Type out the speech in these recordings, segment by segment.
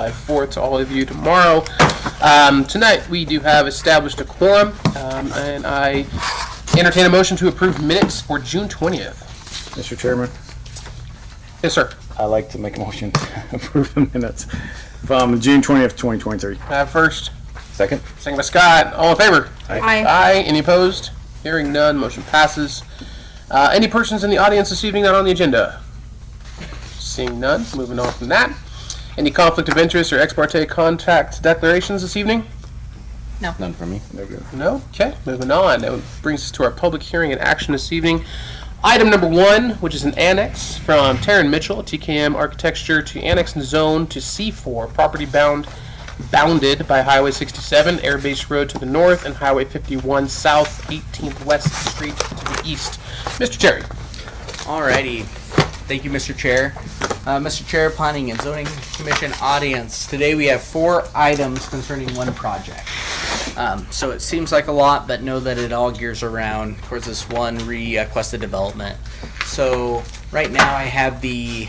July 4th to all of you tomorrow. Tonight we do have established a quorum, and I entertain a motion to approve minutes for June 20th. Mr. Chairman, Yes, sir. I'd like to make a motion to approve the minutes from June 20th, 2023. First, Second. second by Scott. All in favor? Aye. Aye. Any opposed? Hearing none, motion passes. Any persons in the audience this evening not on the agenda? Seeing none, moving on from that. Any conflict of interest or ex parte contact declarations this evening? None for me. No good. No? Okay, moving on. That brings us to our public hearing and action this evening. Item number 1, which is an annex from Taryn Mitchell, TKM Architecture, to annex and zone to C4, property bounded by Highway 67, Air Base Road to the north, and Highway 51 south, 18th West Street to the east. Mr. Cherry. Alrighty. Thank you, Mr. Chair. Mr. Chair, Planning and Zoning Commission audience. Today we have 4 items concerning one project. So it seems like a lot, but know that it all gears around towards this one requested development. So right now I have the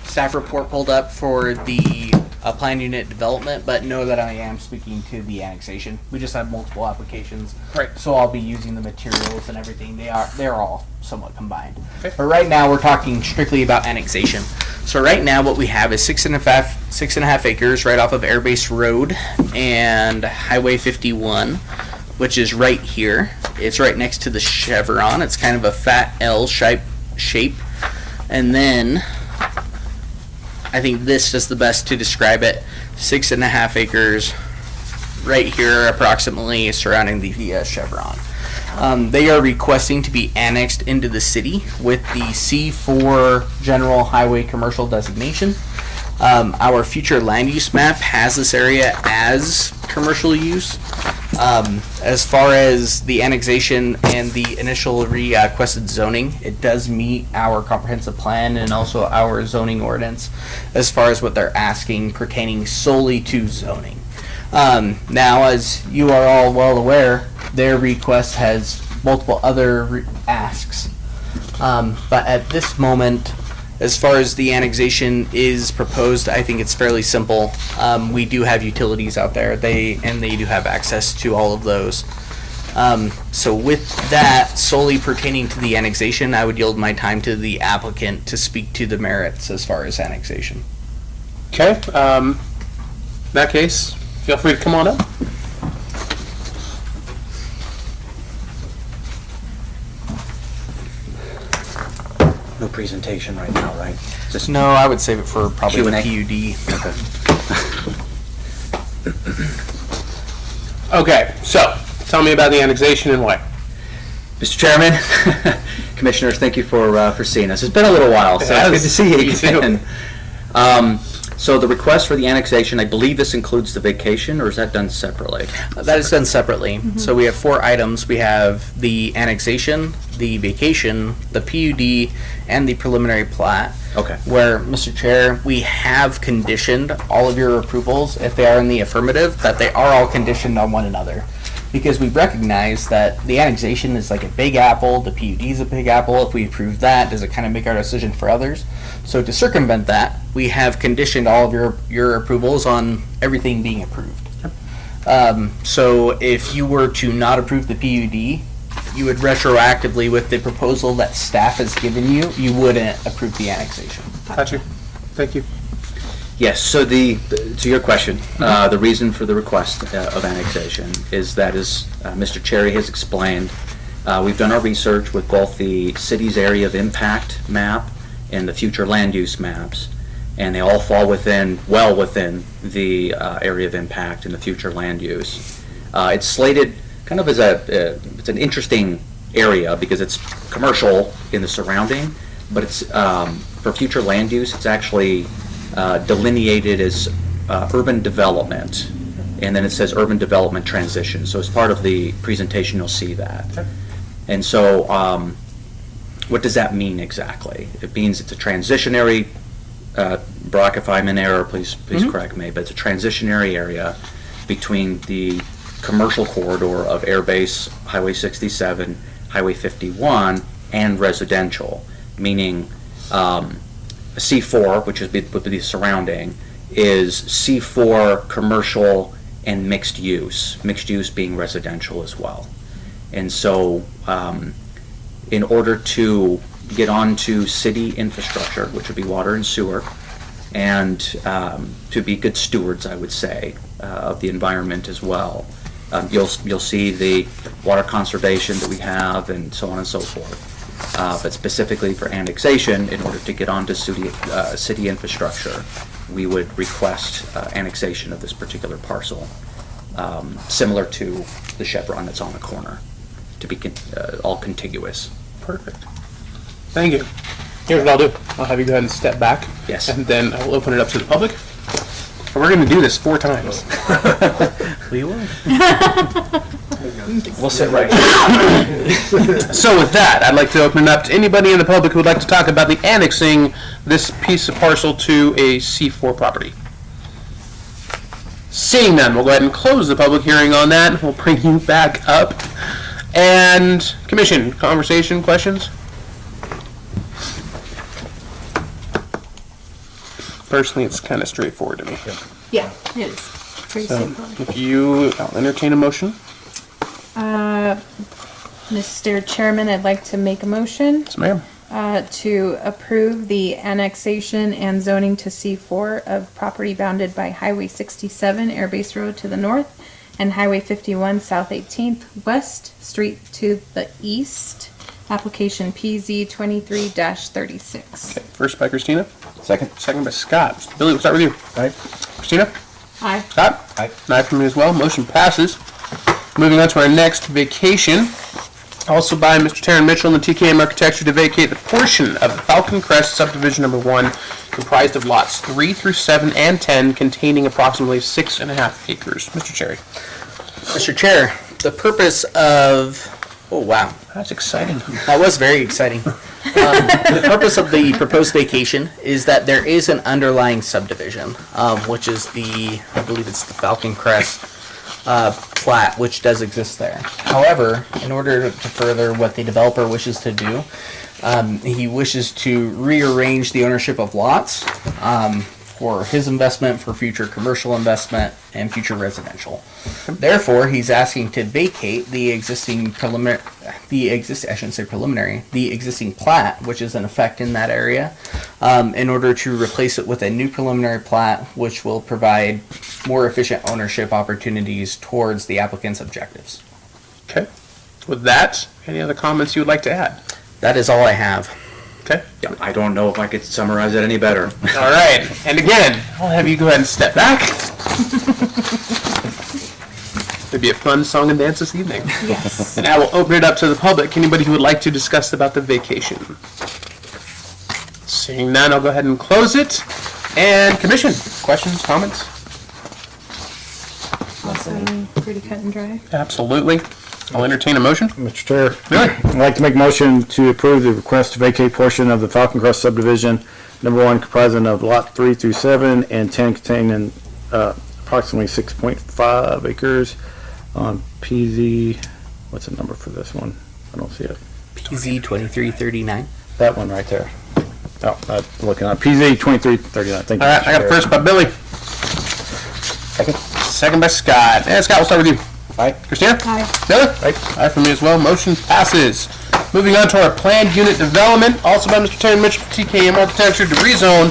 staff report pulled up for the plan unit development, but know that I am speaking to the annexation. We just have multiple applications, Right. so I'll be using the materials and everything. They're all somewhat combined. Okay. But right now we're talking strictly about annexation. So right now what we have is 6.5 acres right off of Air Base Road and Highway 51, which is right here. It's right next to the chevron. It's kind of a fat L shape. And then I think this is the best to describe it. 6.5 acres right here approximately surrounding the chevron. They are requesting to be annexed into the city with the C4 General Highway Commercial designation. Our future land use map has this area as commercial use. As far as the annexation and the initial requested zoning, it does meet our comprehensive plan and also our zoning ordinance as far as what they're asking pertaining solely to zoning. Now, as you are all well aware, their request has multiple other asks. But at this moment, as far as the annexation is proposed, I think it's fairly simple. We do have utilities out there, they do have access to all of those. So with that, solely pertaining to the annexation, I would yield my time to the applicant to speak to the merits as far as annexation. Okay. In that case, feel free to come on up. No presentation right now, right? Just No, I would save it for probably Q&A. the PUD. Okay, so tell me about the annexation and why. Mr. Chairman, Commissioners, thank you for seeing us. It's been a little while, so it's good to see you again. So the request for the annexation, I believe this includes the vacation, or is that done separately? That is done separately. So we have 4 items. We have the annexation, the vacation, the PUD, and the preliminary plat. Okay. Where, Mr. Chair, we have conditioned all of your approvals, if they are in the affirmative, that they are all conditioned on one another. Because we recognize that the annexation is like a big apple, the PUD is a big apple. If we approve that, does it kind of make our decision for others? So to circumvent that, we have conditioned all of your approvals on everything being approved. So if you were to not approve the PUD, you would retroactively, with the proposal that staff has given you, you wouldn't approve the annexation. Gotcha. Thank you. Yes, so to your question, the reason for the request of annexation is that, as Mr. Cherry has explained, we've done our research with both the city's area of impact map and the future land use maps, and they all fall well within the area of impact and the future land use. It's slated kind of as it's an interesting area because it's commercial in the surrounding, but it's for future land use, it's actually delineated as urban development, and then it says urban development transition. So as part of the presentation, you'll see that. Okay. And so what does that mean exactly? It means it's a transitionary, Brock, if I'm in error, please correct me, but it's a transitionary area between the commercial corridor of Airbase, Highway 67, Highway 51, and residential, meaning C4, which would be the surrounding, is C4 commercial and mixed use being residential as well. And so in order to get onto city infrastructure, which would be water and sewer, and to be good stewards, I would say, of the environment as well, you'll see the water conservation that we have and so on and so forth. But specifically for annexation, in order to get onto city infrastructure, we would request annexation of this particular parcel, similar to the chevron that's on the corner, to be all contiguous. Perfect. Thank you. Here's what I'll do. I'll have you go ahead and step back. Yes. And then I will open it up to the public. And we're going to do this 4 times. We will. We'll sit right here. So with that, I'd like to open it up to anybody in the public who would like to talk about the annexing this piece of parcel to a C4 property. Seeing none, we'll go ahead and close the public hearing on that. We'll bring you back up. And commission, conversation, questions? Personally, it's kind of straightforward to me. Yeah, it is. Pretty So simple. if you, I'll entertain a motion. Mr. Chairman, I'd like to make a motion Yes, ma'am. to approve the annexation and zoning to C4 of property bounded by Highway 67 Air Base Road to the north and Highway 51 South 18th West Street to the east. Application PZ 23-36. Okay, first by Christina, Second. second by Scott. Billy, we'll start with you. Aye. Christina? Aye. Scott? Aye. An aye from me as well. Motion passes. Moving on to our next vacation. Also by Mr. Taryn Mitchell and the TKM Architecture to vacate the portion of the Falcon Crest subdivision number 1 comprised of lots 3 through 7 and 10 containing approximately 6.5 acres. Mr. Cherry. Mr. Chair, the purpose of, oh wow, That's exciting. that was very exciting. The purpose of the proposed vacation is that there is an underlying subdivision, which is I believe it's the Falcon Crest plat, which does exist there. However, in order to further what the developer wishes to do, he wishes to rearrange the ownership of lots for his investment, for future commercial investment, and future residential. Therefore, he's asking to vacate the existing the existing plat, which is in effect in that area, in order to replace it with a new preliminary plat, which will provide more efficient ownership opportunities towards the applicant's objectives. Okay. With that, any other comments you would like to add? That is all I have. Okay. Yeah, I don't know if I could summarize it any better. All right. And again, I'll have you go ahead and step back. It'd be a fun song and dance this evening. Yes. And I will open it up to the public. Anybody who would like to discuss about the vacation? Seeing none, I'll go ahead and close it. And commission, questions, comments? Also pretty cut and dry. Absolutely. I'll entertain a motion. Mr. Chair, Really? I'd like to make a motion to approve the request to vacate portion of the Falcon Crest subdivision, number 1 comprising of lot 3 through 7 and 10 containing approximately 6.5 acres on PZ, what's the number for this one? I don't see it. PZ 2339. That one right there. Oh, I'm looking on PZ 2339. Thank you. All right, I got a first by Billy. Second. Second by Scott. And Scott, we'll start with you. Aye. Christina? Aye. Billy? Aye from me as well. Motion passes. Moving on to our planned unit development, also by Mr. Terry Mitchell, TKM Architecture, to rezone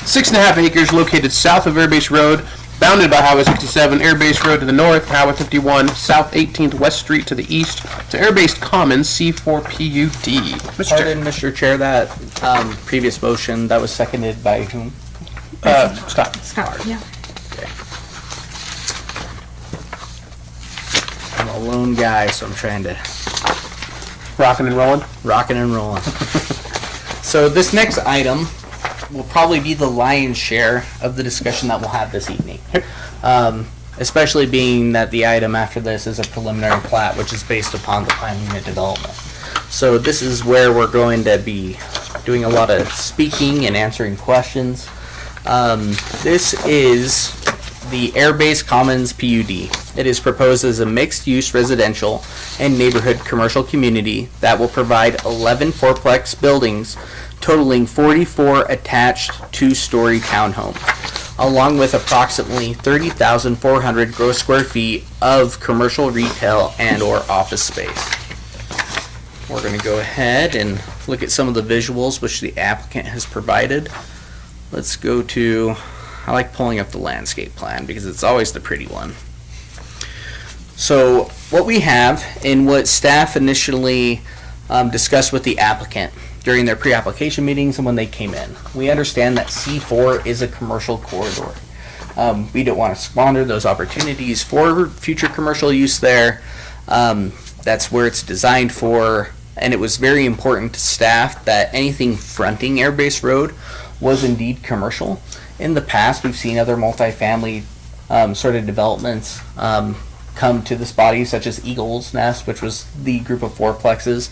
6.5 acres located south of Airbase Road, bounded by Highway 67, Airbase Road to the north, Highway 51, South 18th West Street to the east, to Airbase Commons C4 PUD. Mr. Chair. Pardon, Mr. Chair, that previous motion, that was seconded by whom? Scott. Scott, yeah. I'm a lone guy, so I'm trying to Rocking and rolling. rocking and rolling. So this next item will probably be the lion's share of the discussion that we'll have this evening. Especially being that the item after this is a preliminary plat, which is based upon the plan unit development. So this is where we're going to be doing a lot of speaking and answering questions. This is the Airbase Commons PUD. It is proposed as a mixed-use residential and neighborhood commercial community that will provide 11 fourplex buildings totaling 44 attached two-story townhomes, along with approximately 30,400 gross square feet of commercial, retail, and or office space. We're going to go ahead and look at some of the visuals which the applicant has provided. Let's go to, I like pulling up the landscape plan because it's always the pretty one. So what we have, and what staff initially discussed with the applicant during their pre-application meetings and when they came in, we understand that C4 is a commercial corridor. We don't want to squander those opportunities for future commercial use there. That's where it's designed for, and it was very important to staff that anything fronting Air Base Road was indeed commercial. In the past, we've seen other multifamily sort of developments come to this body, such as Eagle's Nest, which was the group of fourplexes.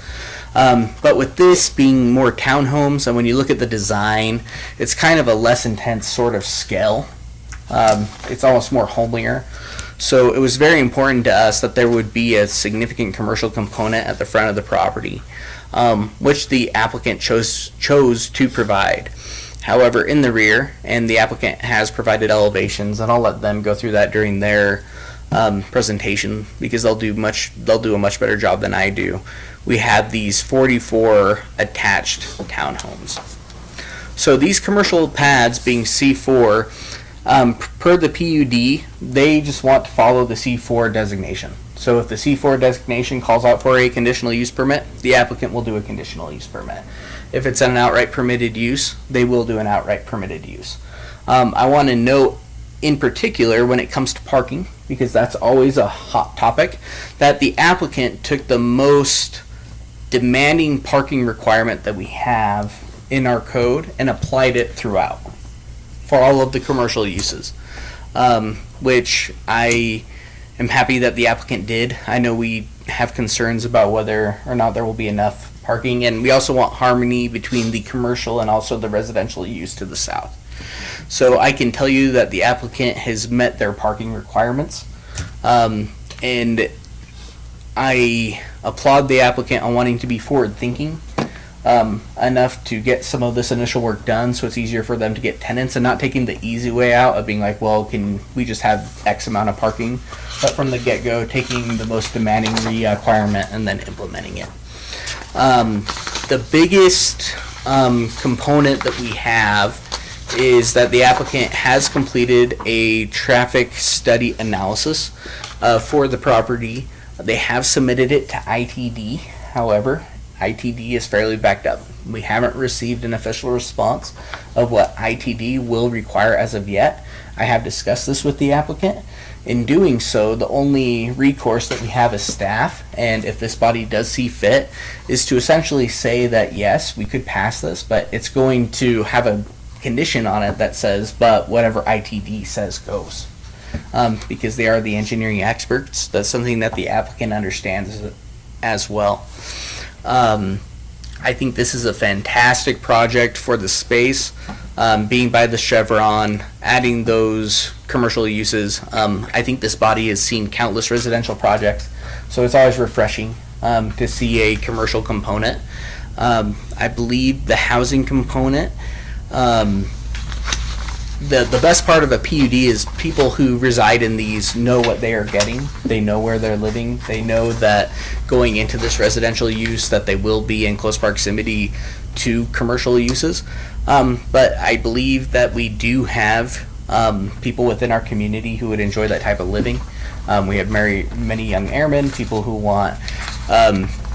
But with this being more townhomes, and when you look at the design, it's kind of a less intense sort of scale. It's almost more homelier. So it was very important to us that there would be a significant commercial component at the front of the property, which the applicant chose to provide. However, in the rear, and the applicant has provided elevations, and I'll let them go through that during their presentation because they'll do a much better job than I do. We have these 44 attached townhomes. So these commercial pads being C4, per the PUD, they just want to follow the C4 designation. So if the C4 designation calls out for a conditional use permit, the applicant will do a conditional use permit. If it's an outright permitted use, they will do an outright permitted use. I want to note in particular when it comes to parking, because that's always a hot topic, that the applicant took the most demanding parking requirement that we have in our code and applied it throughout for all of the commercial uses, which I am happy that the applicant did. I know we have concerns about whether or not there will be enough parking, and we also want harmony between the commercial and also the residential use to the south. So I can tell you that the applicant has met their parking requirements, and I applaud the applicant on wanting to be forward-thinking enough to get some of this initial work done so it's easier for them to get tenants and not taking the easy way out of being like, well, can we just have X amount of parking? But from the get-go, taking the most demanding requirement and then implementing it. The biggest component that we have is that the applicant has completed a traffic study analysis for the property. They have submitted it to ITD. However, ITD is fairly backed up. We haven't received an official response of what ITD will require as of yet. I have discussed this with the applicant. In doing so, the only recourse that we have as staff, and if this body does see fit, is to essentially say that yes, we could pass this, but it's going to have a condition on it that says, but whatever ITD says goes. Because they are the engineering experts. That's something that the applicant understands as well. I think this is a fantastic project for the space, being by the Chevron, adding those commercial uses. I think this body has seen countless residential projects, so it's always refreshing to see a commercial component. I believe the housing component, the best part of a PUD is people who reside in these know what they are getting. They know where they're living. They know that going into this residential use that they will be in close proximity to commercial uses. But I believe that we do have people within our community who would enjoy that type of living. We have many young airmen, people who want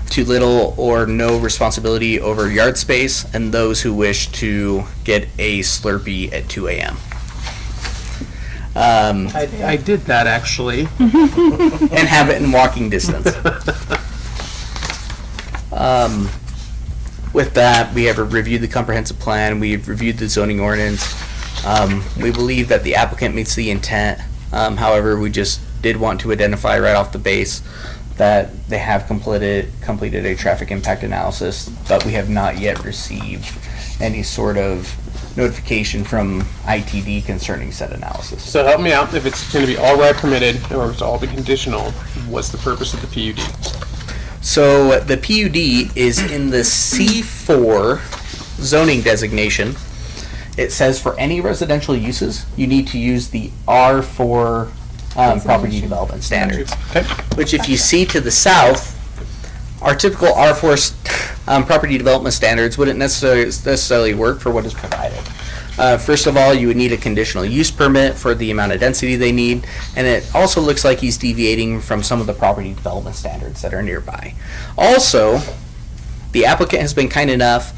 too little or no responsibility over yard space, and those who wish to get a Slurpee at 2 a.m. I did that actually. And have it in walking distance. With that, we have reviewed the comprehensive plan, we've reviewed the zoning ordinance. We believe that the applicant meets the intent. However, we just did want to identify right off the base that they have completed a traffic impact analysis, but we have not yet received any sort of notification from ITD concerning said analysis. So help me out. If it's going to be all right permitted or it's all be conditional, what's the purpose of the PUD? So the PUD is in the C4 zoning designation, it says for any residential uses, you need to use the R4 property Designation. development standards. Okay. Which if you see to the south, our typical R4 property development standards wouldn't necessarily work for what is provided. First of all, you would need a conditional use permit for the amount of density they need, and it also looks like he's deviating from some of the property development standards that are nearby. Also, the applicant has been kind enough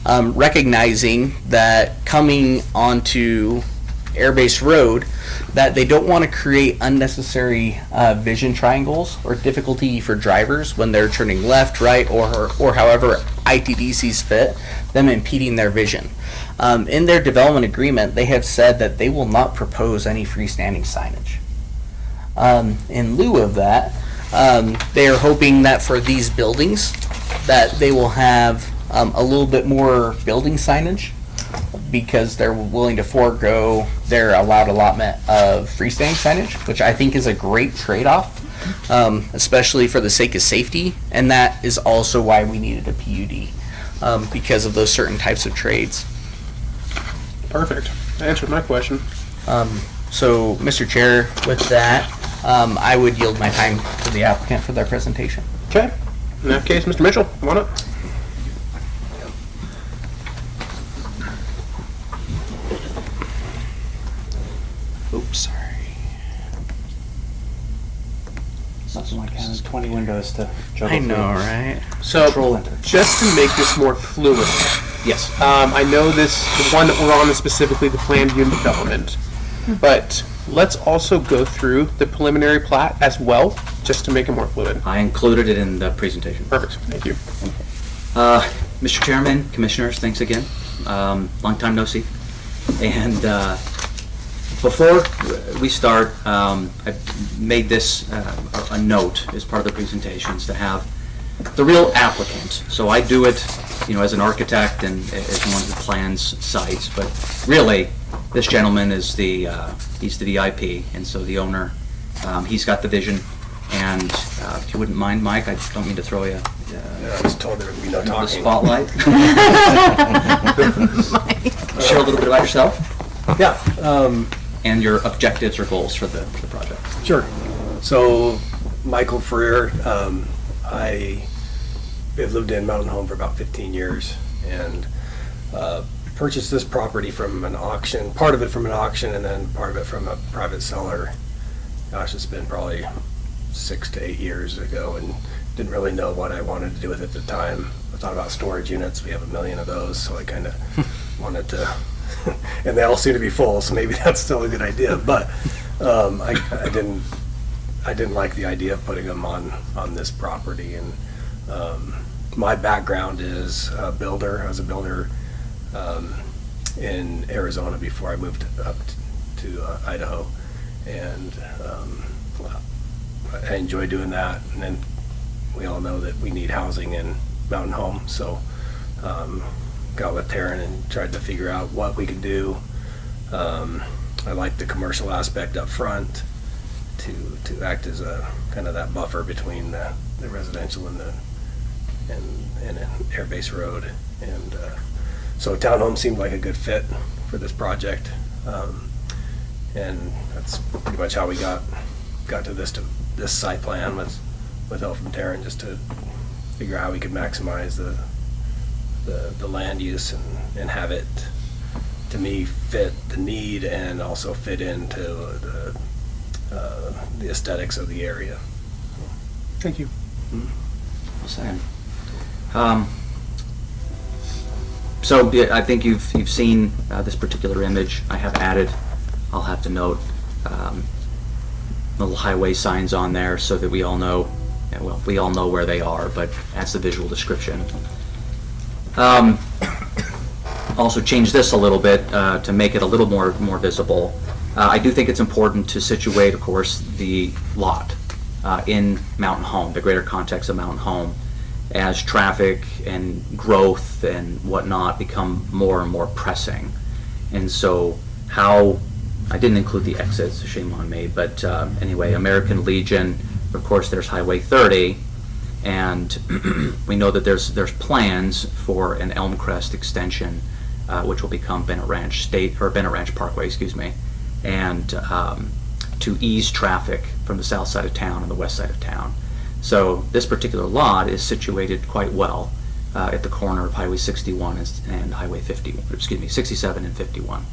recognizing that coming onto Airbase Road, that they don't want to create unnecessary vision triangles or difficulty for drivers when they're turning left, right, or however ITD sees fit, them impeding their vision. In their development agreement, they have said that they will not propose any freestanding signage. In lieu of that, they are hoping that for these buildings, that they will have a little bit more building signage, because they're willing to forego their allowed allotment of freestanding signage, which I think is a great trade-off, especially for the sake of safety, and that is also why we needed a PUD, because of those certain types of trades. Perfect. Answered my question. So, Mr. Chair, with that, I would yield my time to the applicant for their presentation. Okay. In that case, Mr. Mitchell, come on up. Oops, sorry. Nothing like having 20 windows to juggle I know, through. right? So, Control enter. just to make this more fluid, Yes. I know the one that we're on is specifically the planned unit development, but let's also go through the preliminary plat as well, just to make it more fluid. I included it in the presentation. Perfect. Thank you. Mr. Chairman, Commissioners, thanks again. Long time no see. And before we start, I made this a note as part of the presentations to have the real applicant. So I do it, as an architect and as one of the plans sites, but really, this gentleman is he's the VIP, and so the owner, he's got the vision. And if you wouldn't mind, Mike, I don't mean to throw you I was told there would be no under the talking. spotlight. Share a little bit about yourself Yeah, and your objectives or goals for the project. sure. So, Michael Freer, I have lived in Mountain Home for about 15 years and purchased this property from an auction, part of it from an auction and then part of it from a private seller. Gosh, it's been probably 6 to 8 years ago and didn't really know what I wanted to do with it at the time. I thought about storage units. We have 1 million of those, so I kind of wanted to, and they all seem to be full, so maybe that's still a good idea. But I didn't like the idea of putting them on this property. And my background is a builder. I was a builder in Arizona before I moved up to Idaho, and I enjoy doing that. And then we all know that we need housing in Mountain Home, so got with Taryn and tried to figure out what we could do. I like the commercial aspect up front to act as a kind of that buffer between the residential and an airbase road. And so townhome seemed like a good fit for this project. And that's pretty much how we got to this site plan with help from Taryn, just to figure out how we could maximize the land use and have it, to me, fit the need and also fit into the aesthetics of the area. Thank you. Well said. So yeah, I think you've seen this particular image. I have added, I'll have to note, little highway signs on there so that we all know, well, we all know where they are, but that's the visual description. Also change this a little bit to make it a little more visible. I do think it's important to situate, of course, the lot in Mountain Home, the greater context of Mountain Home, as traffic and growth and whatnot become more and more pressing. And so how, I didn't include the exits, shame on me, but anyway, American Legion, of course there's Highway 30, And we know that there's plans for an Elm Crest extension, which will become Bennett Ranch Parkway, and to ease traffic from the south side of town and the west side of town. So this particular lot is situated quite well at the corner of Highway 61 and Highway 67 and 51.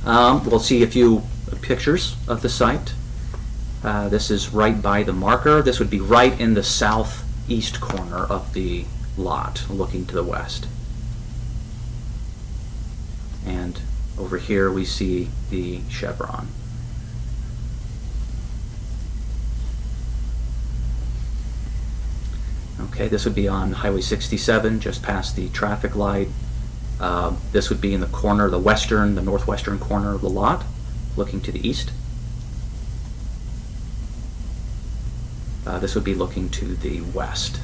We'll see a few pictures of the site. This is right by the marker. This would be right in the southeast corner of the lot, looking to the west. And over here we see the chevron. Okay, this would be on Highway 67, just past the traffic light. This would be in the corner, the northwestern corner of the lot, looking to the east. This would be looking to the west.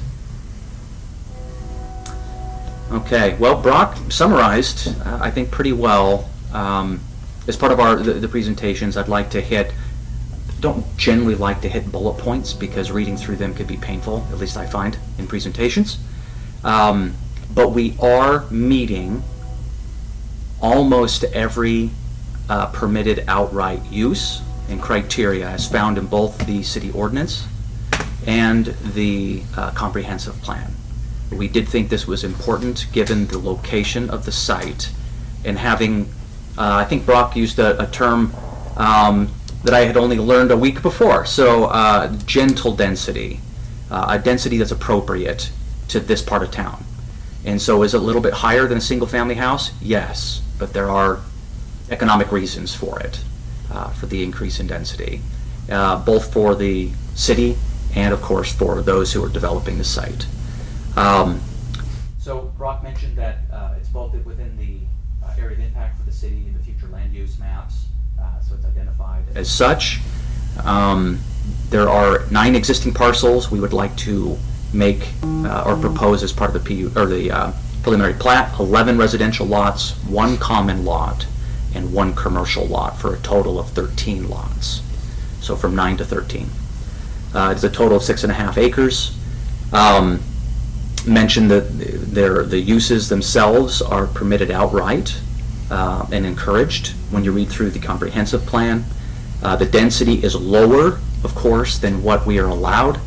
Okay, well, Brock summarized, I think, pretty well. As part of the presentations, I'd like to don't generally like to hit bullet points because reading through them could be painful, at least I find in presentations. But we are meeting almost every permitted outright use and criteria as found in both the city ordinance and the comprehensive plan. We did think this was important given the location of the site and having, I think Brock used a term that I had only learned a week before, so gentle density, a density that's appropriate to this part of town. And so is it a little bit higher than a single family house? Yes, but there are economic reasons for it, for the increase in density, both for the city and of course for those who are developing the site. So Brock mentioned that it's both within the area of impact for the city and the future land use maps, so it's identified as such. There are 9 existing parcels we would like to make or propose as part of the preliminary plat, 11 residential lots, 1 common lot, and 1 commercial lot for a total of 13 lots. So from 9 to 13. It's a total of 6.5 acres. Mentioned that the uses themselves are permitted outright and encouraged when you read through the comprehensive plan. The density is lower, of course, than what we are allowed,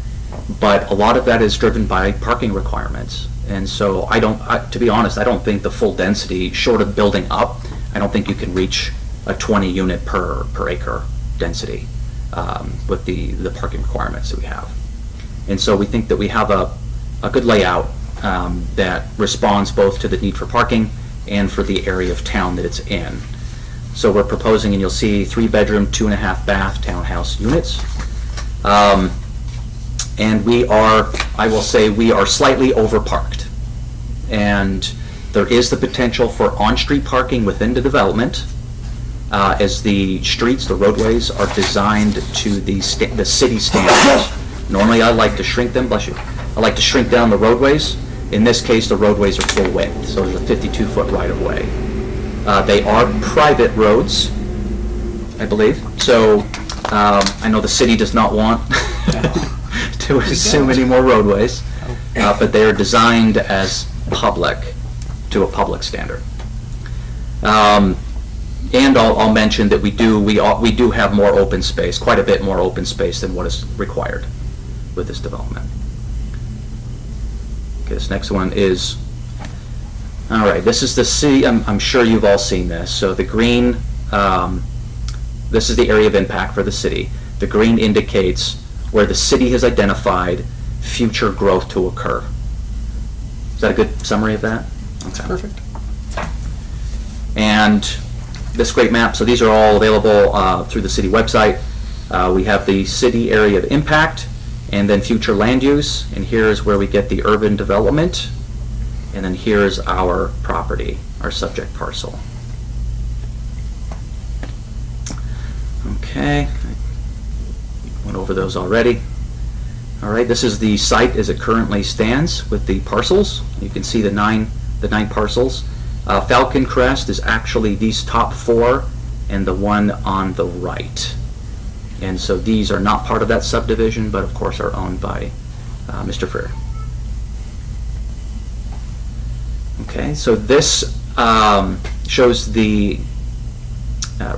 but a lot of that is driven by parking requirements. And so to be honest, I don't think the full density, short of building up, I don't think you can reach a 20 unit per acre density with the parking requirements that we have. And so we think that we have a good layout that responds both to the need for parking and for the area of town that it's in. So we're proposing, and you'll see, 3-bedroom, 2.5 bath townhouse units. And I will say, we are slightly overparked. And there is the potential for on-street parking within the development as the roadways are designed to the city standards. Normally I like to shrink them, bless you. I like to shrink down the roadways. In this case, the roadways are full width, so there's a 52-foot right-of-way. They are private roads, I believe. So I know the city does not want to assume any more roadways, but they are designed as public, to a public standard. And I'll mention that we do have more open space, quite a bit more open space than what is required with this development. Okay, this next one is, all right, this is the city, I'm sure you've all seen this. So the green, this is the area of impact for the city. The green indicates where the city has identified future growth to occur. Is that a good summary of that? Okay. Perfect. And this great map, so these are all available through the city website. We have the city area of impact, and then future land use, and here's where we get the urban development, and then here's our property, our subject parcel. Okay, I went over those already. All right, this is the site as it currently stands with the parcels. You can see the nine parcels. Falcon Crest is actually these top 4 and the one on the right. And so these are not part of that subdivision, but of course are owned by Mr. Freer. Okay, so this shows the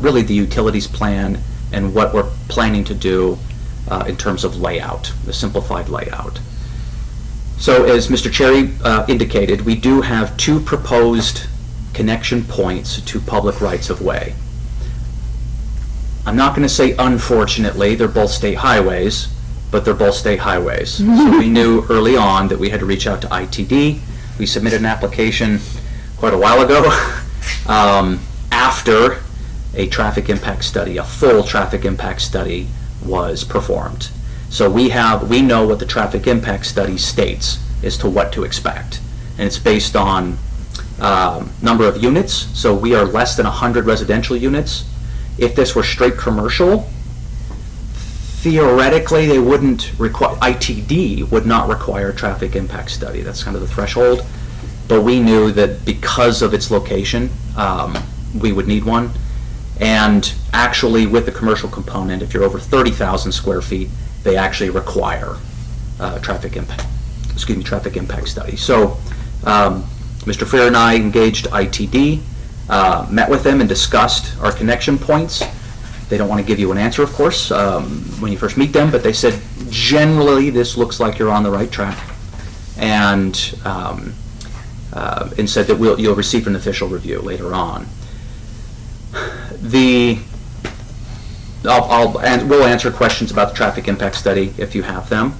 really the utilities plan and what we're planning to do in terms of layout, the simplified layout. So as Mr. Cherry indicated, we do have 2 proposed connection points to public rights of way. I'm not going to say unfortunately, they're both state highways, but they're both state highways. So we knew early on that we had to reach out to ITD. We submitted an application quite a while ago after a traffic impact study, a full traffic impact study was performed. So we know what the traffic impact study states as to what to expect. And it's based on number of units. So we are less than 100 residential units. If this were straight commercial, theoretically they wouldn't require, ITD would not require a traffic impact study. That's kind of the threshold. But we knew that because of its location, we would need one. And actually with the commercial component, if you're over 30,000 square feet, they actually require traffic impact study. So Mr. Freer and I engaged ITD, met with them and discussed our connection points. They don't want to give you an answer, of course, when you first meet them, but they said, generally, this looks like you're on the right track, and said that you'll receive an official review later on. We'll answer questions about the traffic impact study if you have them.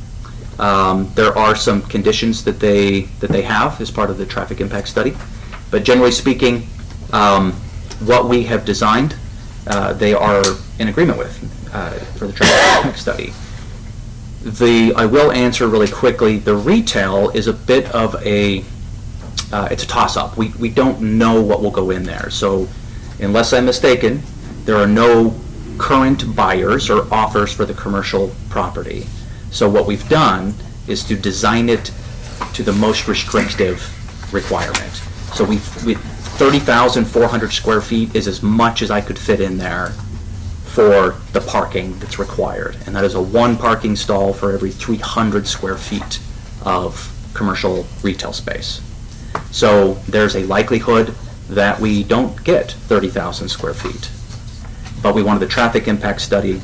There are some conditions that they have as part of the traffic impact study, but generally speaking, what we have designed, they are in agreement with for the traffic impact study. I will answer really quickly. The retail is a bit of it's a toss-up. We don't know what will go in there. So, unless I'm mistaken, there are no current buyers or offers for the commercial property. So what we've done is to design it to the most restrictive requirement. So 30,400 square feet is as much as I could fit in there for the parking that's required. And that is a 1 parking stall for every 300 square feet of commercial retail space. So there's a likelihood that we don't get 30,000 square feet. But we wanted the traffic impact study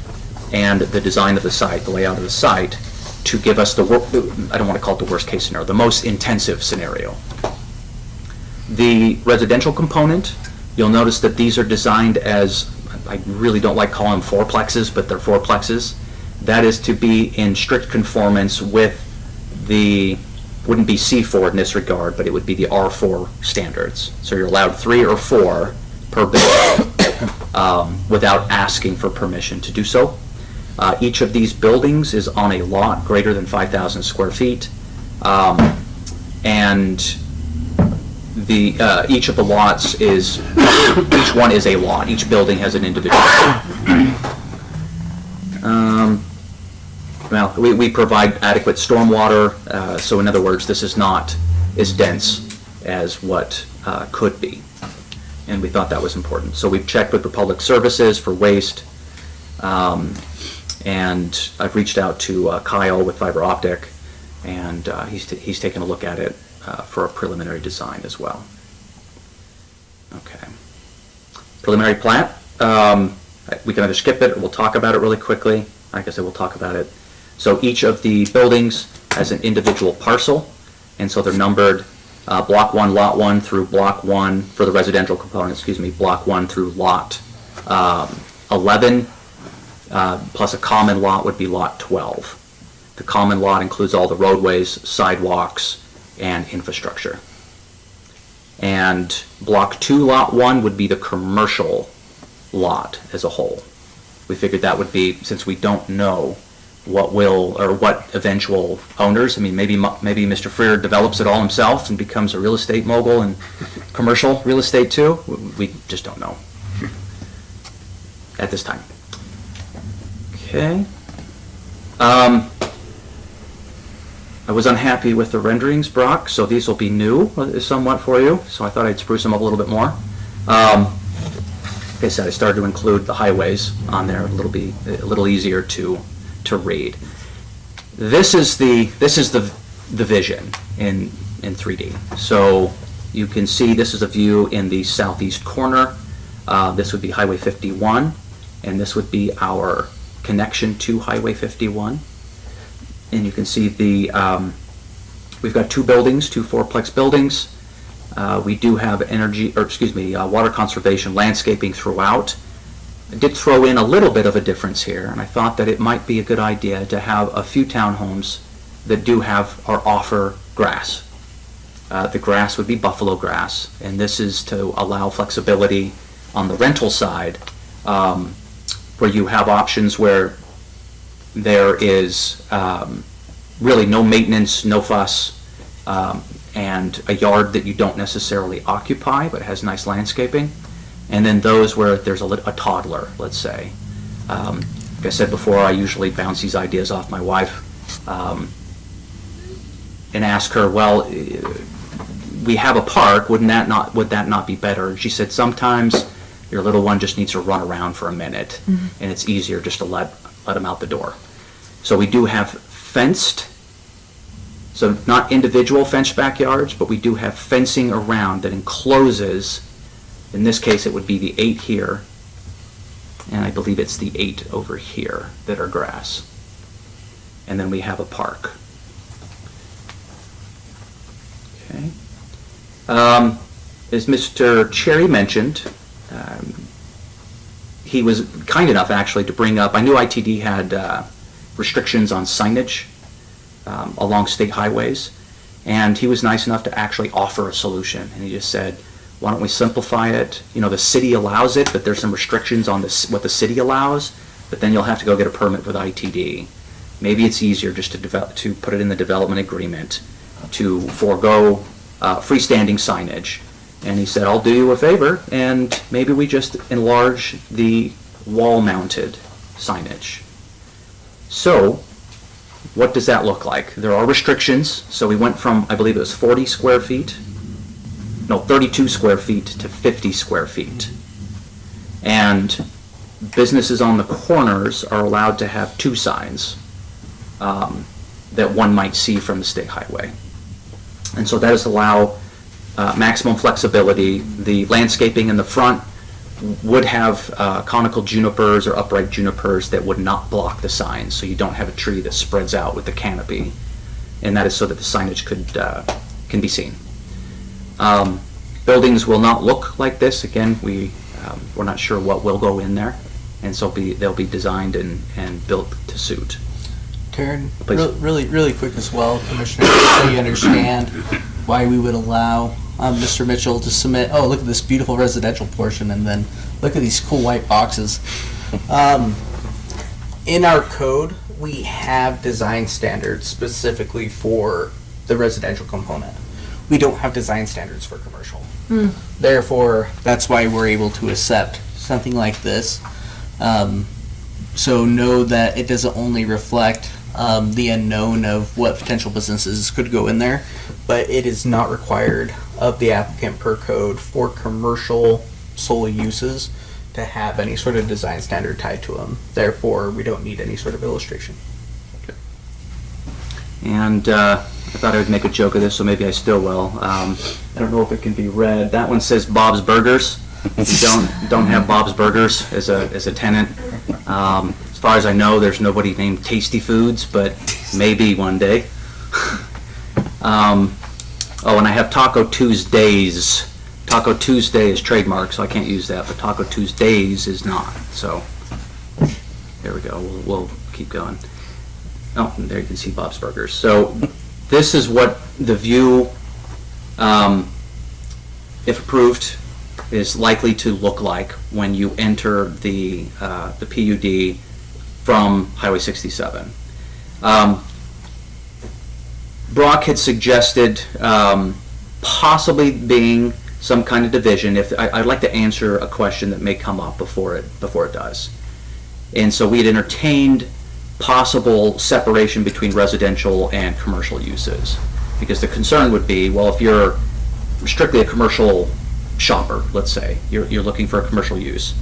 and the design of the site, the layout of the site, to give us I don't want to call it the worst case scenario, the most intensive scenario. The residential component, you'll notice that these are designed as, I really don't like calling them fourplexes, but they're fourplexes. That is to be in strict conformance with wouldn't be C4 in this regard, but it would be the R4 standards. So you're allowed 3 or 4 per building without asking for permission to do so. Each of these buildings is on a lot greater than 5,000 square feet, and each of the lots each one is a lot. Each building has an individual. Well, we provide adequate stormwater, so in other words, this is not as dense as what could be, and we thought that was important. So we've checked with the Public Services for waste, and I've reached out to Kyle with Fiber Optic, and he's taken a look at it for a preliminary design as well. Okay. Preliminary plat. We can either skip it or we'll talk about it really quickly. Like I said, we'll talk about it. So each of the buildings has an individual parcel, and so they're numbered Block 1, Lot 1 through Block 1 for the residential component, Block 1 through Lot 11, plus a common lot would be Lot 12. The common lot includes all the roadways, sidewalks, and infrastructure. And Block 2, Lot 1 would be the commercial lot as a whole. We figured that would be, since we don't know what eventual owners, I mean, maybe Mr. Freer develops it all himself and becomes a real estate mogul and commercial real estate too. We just don't know at this time. Okay. I was unhappy with the renderings, Brock, so these will be new somewhat for you, so I thought I'd spruce them up a little bit more. like I said, I started to include the highways on there, a little easier to read. This is the vision in 3D. So you can see this is a view in the southeast corner. This would be Highway 51, and this would be our connection to Highway 51. And you can see we've got two buildings, two fourplex buildings. We do have water conservation landscaping throughout. I did throw in a little bit of a difference here, and I thought that it might be a good idea to have a few townhomes that do have or offer grass. The grass would be buffalo grass, and this is to allow flexibility on the rental side, where you have options where there is really no maintenance, no fuss, and a yard that you don't necessarily occupy but has nice landscaping. And then those where there's a toddler, let's say. Like I said before, I usually bounce these ideas off my wife and ask her, well, we have a park, would that not be better? And she said, sometimes your little one just needs to run around for a minute, and it's easier just to let them out the door. So we do have fenced, so not individual fenced backyards, but we do have fencing around that encloses. In this case, it would be the 8 here, and I believe it's the 8 over here that are grass. And then we have a park. Okay. As Mr. Cherry mentioned, he was kind enough actually to bring up, I knew ITD had restrictions on signage along state highways, and he was nice enough to actually offer a solution. And he just said, why don't we simplify it? You know, the city allows it, but there's some restrictions on what the city allows, but then you'll have to go get a permit with ITD. Maybe it's easier just to put it in the development agreement to forego freestanding signage. And he said, I'll do you a favor, and maybe we just enlarge the wall-mounted signage. So, what does that look like? There are restrictions, so we went from, I believe it was 32 square feet to 50 square feet. And businesses on the corners are allowed to have 2 signs that one might see from the state highway. And so that is allow maximum flexibility. The landscaping in the front would have conical junipers or upright junipers that would not block the signs, so you don't have a tree that spreads out with the canopy. And that is so that the signage can be seen. Buildings will not look like this. Again, we're not sure what will go in there, and so they'll be designed and built to suit. Taryn, really quick as well, Commissioner, so you understand why we would allow Mr. Mitchell to submit, oh, look at this beautiful residential portion, and then look at these cool white boxes. In our code, we have design standards specifically for the residential component. We don't have design standards for commercial. Therefore, that's why we're able to accept something like this. So know that it doesn't only reflect the unknown of what potential businesses could go in there, but it is not required of the applicant per code for commercial solely uses to have any sort of design standard tied to them. Therefore, we don't need any sort of illustration. And I thought I would make a joke of this, so maybe I still will. I don't know if it can be read. That one says Bob's Burgers. If you don't have Bob's Burgers as a tenant. As far as I know, there's nobody named Tasty Foods, but maybe one day. Oh, and I have Taco Tuesdays. Taco Tuesday is trademark, so I can't use that, but Taco Tuesdays is not. So there we go. We'll keep going. Oh, and there you can see Bob's Burgers. So this is what the view, if approved, is likely to look like when you enter the PUD from Highway 67. Brock had suggested possibly being some kind of division. I'd like to answer a question that may come up before it does. And so we had entertained possible separation between residential and commercial uses, because the concern would be, well, if you're strictly a commercial shopper, let's say, you're looking for a commercial use,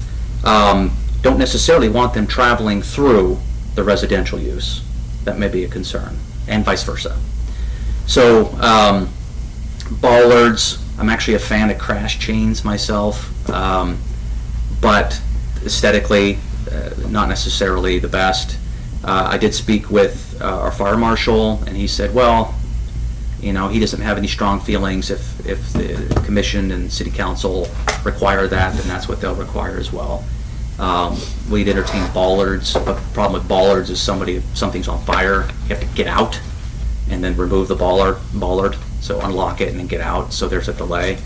don't necessarily want them traveling through the residential use. That may be a concern, and vice versa. So, bollards, I'm actually a fan of crash chains myself, but aesthetically, not necessarily the best. I did speak with our fire marshal, and he said, well, he doesn't have any strong feelings. If the commission and city council require that, then that's what they'll require as well. We'd entertain bollards, but the problem with bollards is something's on fire, you have to get out and then remove the bollard, so unlock it and then get out, so there's a delay.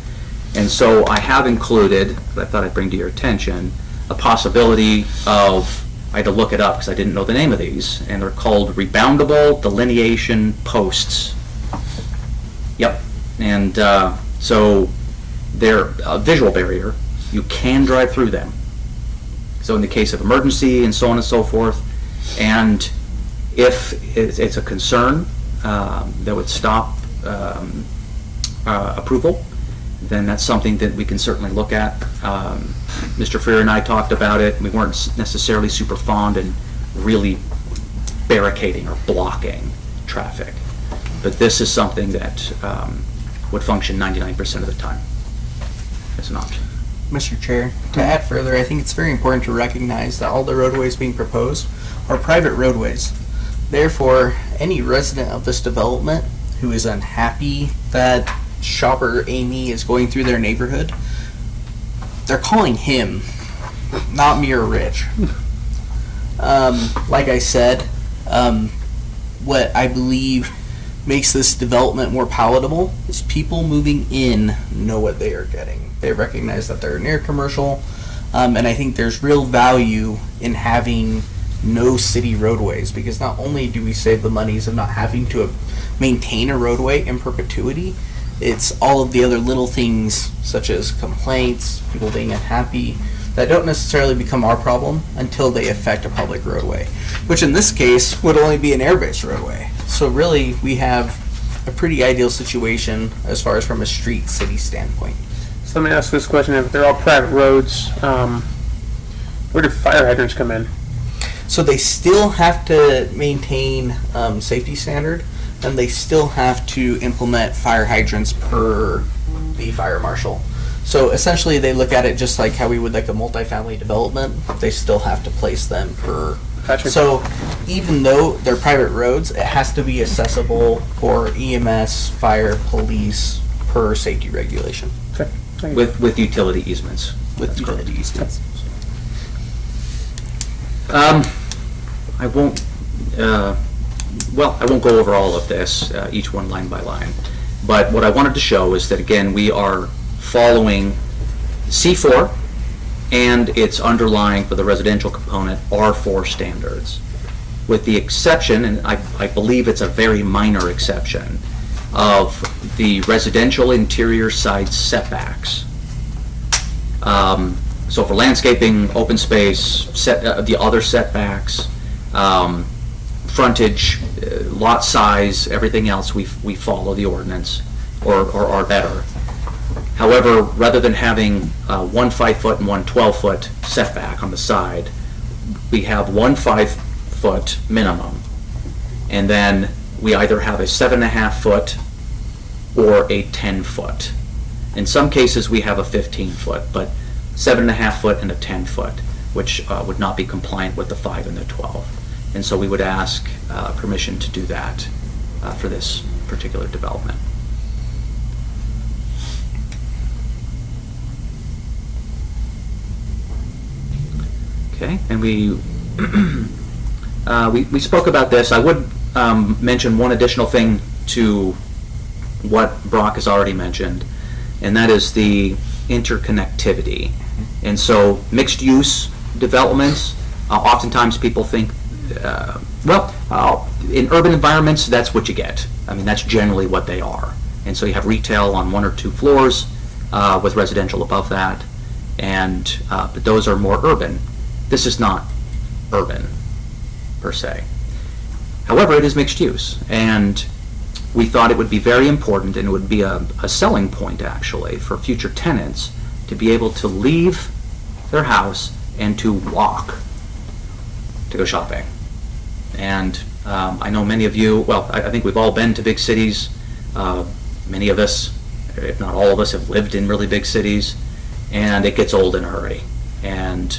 And so I have included, I thought I'd bring to your attention, a possibility of, I had to look it up because I didn't know the name of these, and they're called reboundable delineation posts. Yep, and so they're a visual barrier. You can drive through them. So in the case of emergency and so on and so forth, and if it's a concern that would stop approval, then that's something that we can certainly look at. Mr. Freer and I talked about it. We weren't necessarily super fond in really barricading or blocking traffic, but this is something that would function 99% of the time as an option. Mr. Chair, to add further, I think it's very important to recognize that all the roadways being proposed are private roadways. Therefore, any resident of this development who is unhappy that shopper Amy is going through their neighborhood, they're calling him, not me or Rich. Like I said, what I believe makes this development more palatable is people moving in know what they are getting. They recognize that they're near commercial, and I think there's real value in having no city roadways, because not only do we save the monies of not having to maintain a roadway in perpetuity, it's all of the other little things such as complaints, people being unhappy, that don't necessarily become our problem until they affect a public roadway, which in this case would only be an air-based roadway. So really we have a pretty ideal situation as far as from a street city standpoint. So let me ask this question: if they're all private roads, where do fire hydrants come in? So they still have to maintain safety standard, and they still have to implement fire hydrants per the fire marshal. So essentially they look at it just like how we would like a multifamily development. They still have to place them per. Gotcha. So even though they're private roads, it has to be accessible for EMS, fire, police per safety regulation. Okay. Thank you. With utility easements. With utility easements. I won't go over all of this, each one line by line. But what I wanted to show is that, again, we are following C4 and its underlying, for the residential component, R4 standards. With the exception, and I believe it's a very minor exception, of the residential interior side setbacks. So for landscaping, open space, the other setbacks, frontage, lot size, everything else, we follow the ordinance, or are better. However, rather than having one 5-foot and one 12-foot setback on the side, we have one 5-foot minimum, and then we either have a 7.5-foot or a 10-foot. In some cases, we have a 15-foot, but 7.5-foot and a 10-foot, which would not be compliant with the 5 and the 12. And so we would ask permission to do that for this particular development. Okay, and we spoke about this. I would mention one additional thing to what Brock has already mentioned, and that is the interconnectivity. And so mixed use developments, oftentimes people think, in urban environments, that's what you get. I mean, that's generally what they are. And so you have retail on 1 or 2 floors with residential above that, and but those are more urban. This is not urban, per se. However, it is mixed use, and we thought it would be very important, and it would be a selling point, actually, for future tenants, to be able to leave their house and to walk to go shopping. And I know many of you, well, I think we've all been to big cities. Many of us, if not all of us, have lived in really big cities, and it gets old in a hurry. And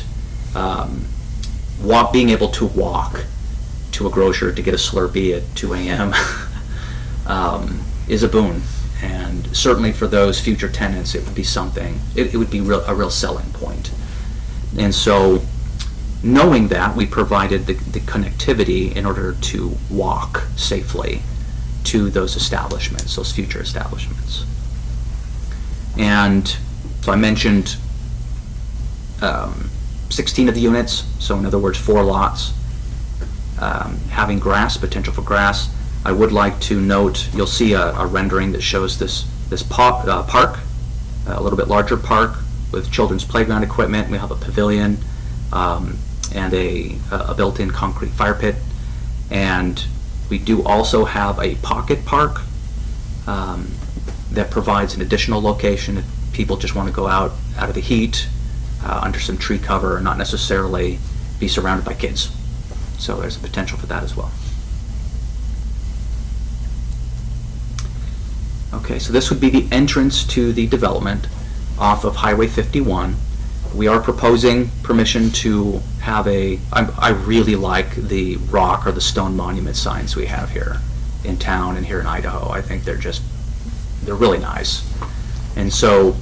being able to walk to a grocer to get a Slurpee at 2 a.m. Is a boon. And certainly for those future tenants, it would be something, it would be a real selling point. And so, knowing that, we provided the connectivity in order to walk safely to those establishments, those future establishments. And so I mentioned 16 of the units, so in other words, 4 lots, having grass, potential for grass. I would like to note, you'll see a rendering that shows this park, a little bit larger park with children's playground equipment. We have a pavilion and a built-in concrete fire pit. And we do also have a pocket park that provides an additional location if people just want to go out of the heat, under some tree cover, and not necessarily be surrounded by kids. So there's a potential for that as well. Okay, so this would be the entrance to the development off of Highway 51. We are proposing permission to have I really like the rock or the stone monument signs we have here in town and here in Idaho. I think they're really nice. And so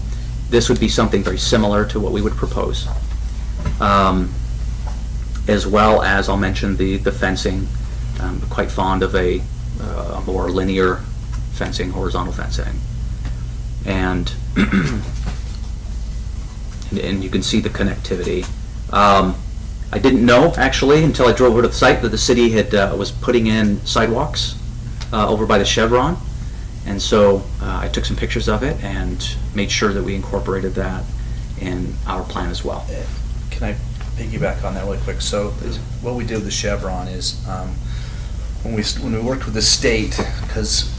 this would be something very similar to what we would propose. As well as, I'll mention the fencing. I'm quite fond of a more linear fencing, horizontal fencing. And and you can see the connectivity. I didn't know, actually, until I drove over to the site, that the city was putting in sidewalks over by the Chevron. And so I took some pictures of it and made sure that we incorporated that in our plan as well. Can I piggyback on that really quick? So what we did with the Chevron is when we worked with the state, because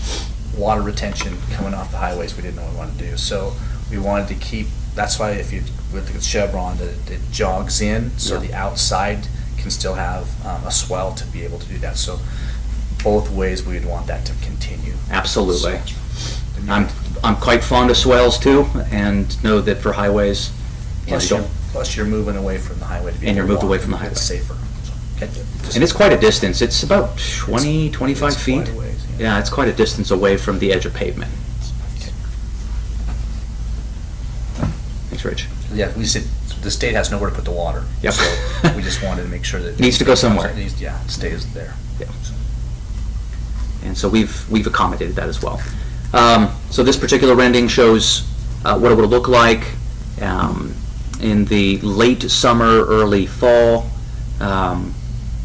water retention coming off the highways, we didn't know what we wanted to do. So we wanted to keep, that's why if you look at the Chevron, that it jogs in, so the outside can still have a swell to be able to do that. So both ways we would want that to continue. Absolutely. So, I'm quite fond of swales too, and know that for highways, plus you're moving away from the highway to be And you're able to moved walk. away from the highway. It's safer. So, okay. and it's quite a distance. It's about 20, 25 It's feet. quite a ways, Yeah, it's quite a distance away from the edge of pavement. Thanks, Rich. Yeah, we said the state has nowhere to put the water. Yep. So we just wanted to make sure that Needs to go somewhere. It needs, yeah, stays there. Yeah. And so we've accommodated that as well. So this particular rendering shows what it would look like in the late summer, early fall,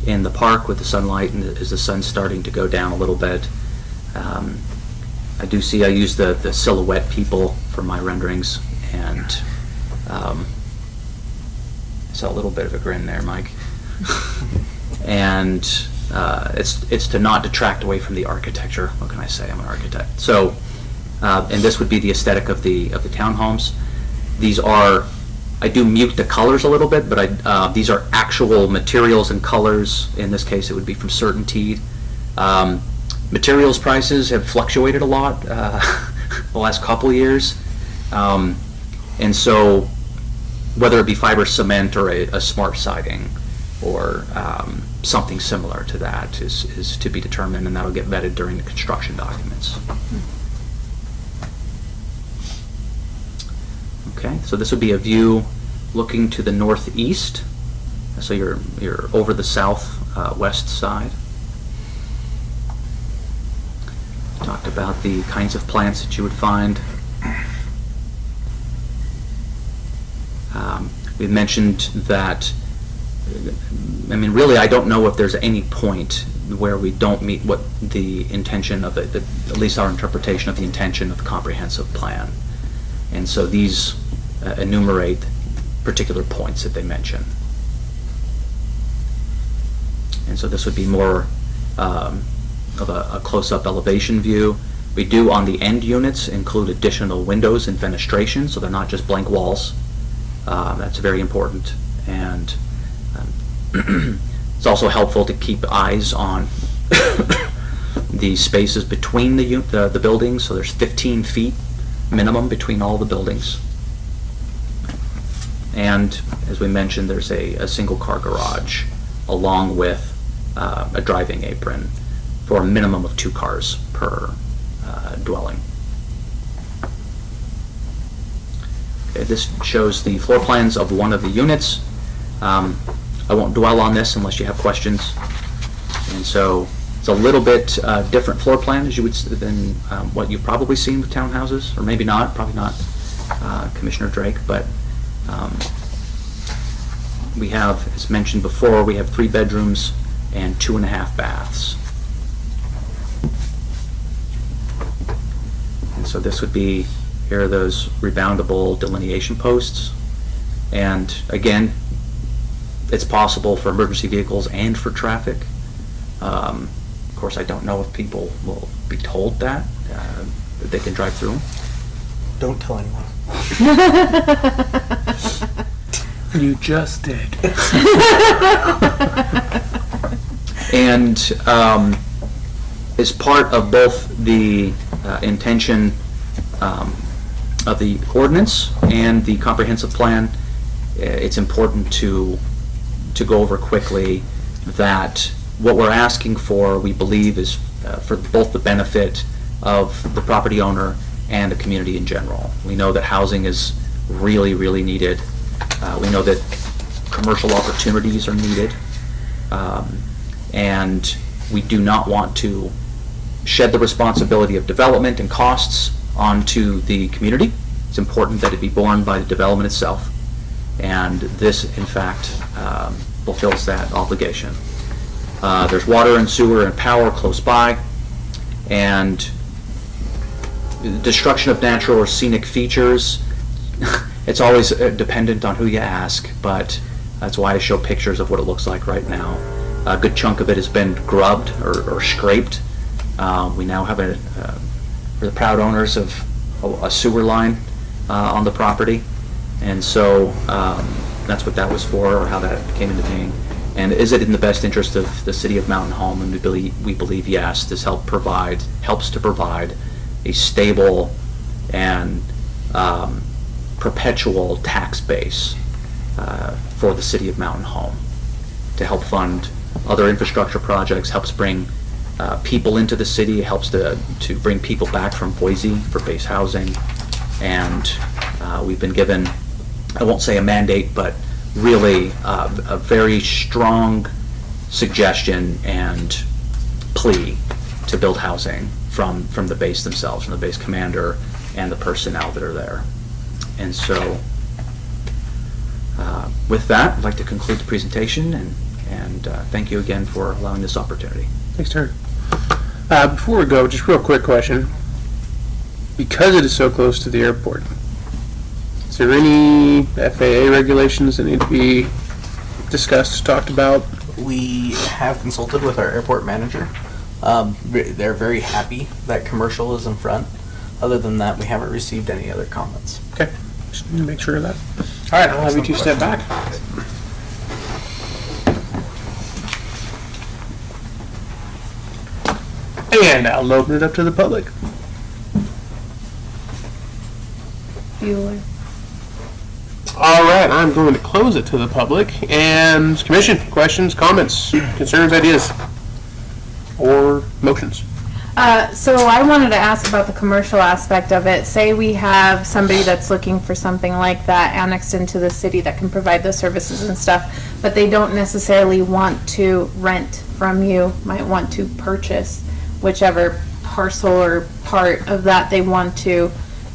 in the park with the sunlight, and as the sun's starting to go down a little bit. I do see I use the silhouette people for my renderings, and I saw a little bit of a grin there, Mike. And it's to not detract away from the architecture. What can I say? I'm an architect. So, and this would be the aesthetic of the townhomes. These are, I do mute the colors a little bit, but these are actual materials and colors. In this case, it would be from Certainty. Materials prices have fluctuated a lot the last couple of years, and so whether it be fiber cement or a smart siding or something similar to that is to be determined, and that'll get vetted during the construction documents. Okay, so this would be a view looking to the northeast. So you're over the west side. Talked about the kinds of plants that you would find. We mentioned that, I mean, really, I don't know if there's any point where we don't meet what the intention of it, at least our interpretation of the intention of the comprehensive plan. And so these enumerate particular points that they mention. And so this would be more of a close-up elevation view. We do, on the end units, include additional windows and fenestration, so they're not just blank walls. That's very important. And it's also helpful to keep eyes on the spaces between the buildings, so there's 15 feet minimum between all the buildings. And as we mentioned, there's a single car garage along with a driving apron for a minimum of 2 cars per dwelling. Okay, this shows the floor plans of one of the units. I won't dwell on this unless you have questions. And so it's a little bit different floor plan as you would than what you've probably seen with townhouses, or maybe not, probably not, Commissioner Drake, but we have, as mentioned before, we have 3 bedrooms and 2.5 baths. And so this would be, here are those reboundable delineation posts. And again, it's possible for emergency vehicles and for traffic. Of course, I don't know if people will be told that they can drive through them. Don't tell anyone. You just did. And as part of both the intention of the ordinance and the comprehensive plan, it's important to go over quickly that what we're asking for, we believe, is for both the benefit of the property owner and the community in general. We know that housing is really, really needed. We know that commercial opportunities are needed. And we do not want to shed the responsibility of development and costs onto the community. It's important that it be borne by the development itself. And this, in fact, fulfills that obligation. There's water and sewer and power close by, and destruction of natural or scenic features, it's always dependent on who you ask, but that's why I show pictures of what it looks like right now. A good chunk of it has been grubbed or scraped. We now have we're the proud owners of a sewer line on the property, and so that's what that was for, or how that came into being. And is it in the best interest of the city of Mountain Home? And we believe yes. This helps to provide a stable and perpetual tax base for the city of Mountain Home to help fund other infrastructure projects, helps bring people into the city, helps to bring people back from Boise for base housing. And we've been given, I won't say a mandate, but really a very strong suggestion and plea to build housing from the base themselves, from the base commander and the personnel that are there. And so with that, I'd like to conclude the presentation, and thank you again for allowing this opportunity. Thanks, Terry. Before we go, just real quick question. Because it is so close to the airport, is there any FAA regulations that need to be discussed, talked about? We have consulted with our airport manager. They're very happy that commercial is in front. Other than that, we haven't received any other comments. Okay, just need to make sure of that. All right, I'll have you two step back. And I'll open it up to the public. Bueller. All right, I'm going to close it to the public. And commission, questions, comments, concerns, ideas, or motions? So I wanted to ask about the commercial aspect of it. Say we have somebody that's looking for something like that annexed into the city that can provide those services and stuff, but they don't necessarily want to rent from you, might want to purchase whichever parcel or part of that they want to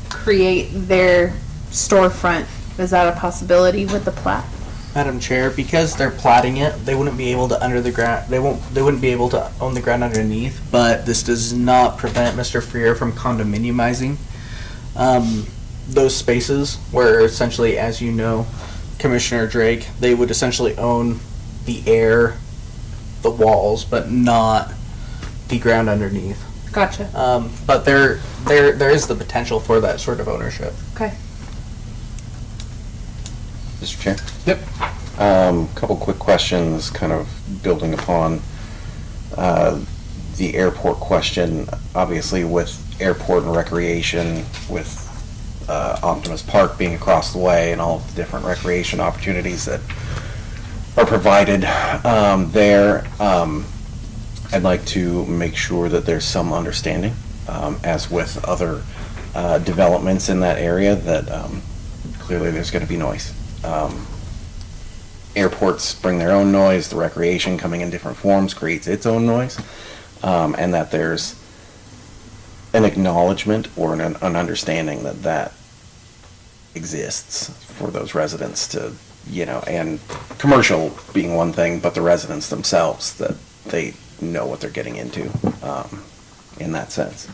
create their storefront. Is that a possibility with the plat? Madam Chair, because they're platting it, they wouldn't be able to they wouldn't be able to own the ground underneath, but this does not prevent Mr. Freer from condominiumizing those spaces where essentially, as you know, Commissioner Drake, they would essentially own the air, the walls, but not the ground underneath. Gotcha. But there is the potential for that sort of ownership. Okay. Mr. Chair? Yep. Couple quick questions, kind of building upon the airport question. Obviously, with airport and recreation, with Optimus Park being across the way and all of the different recreation opportunities that are provided there, I'd like to make sure that there's some understanding, as with other developments in that area, that clearly there's going to be noise. Airports bring their own noise, the recreation coming in different forms creates its own noise, and that there's an acknowledgement or an understanding that that exists for those residents to, and commercial being one thing, but the residents themselves, that they know what they're getting into in that sense.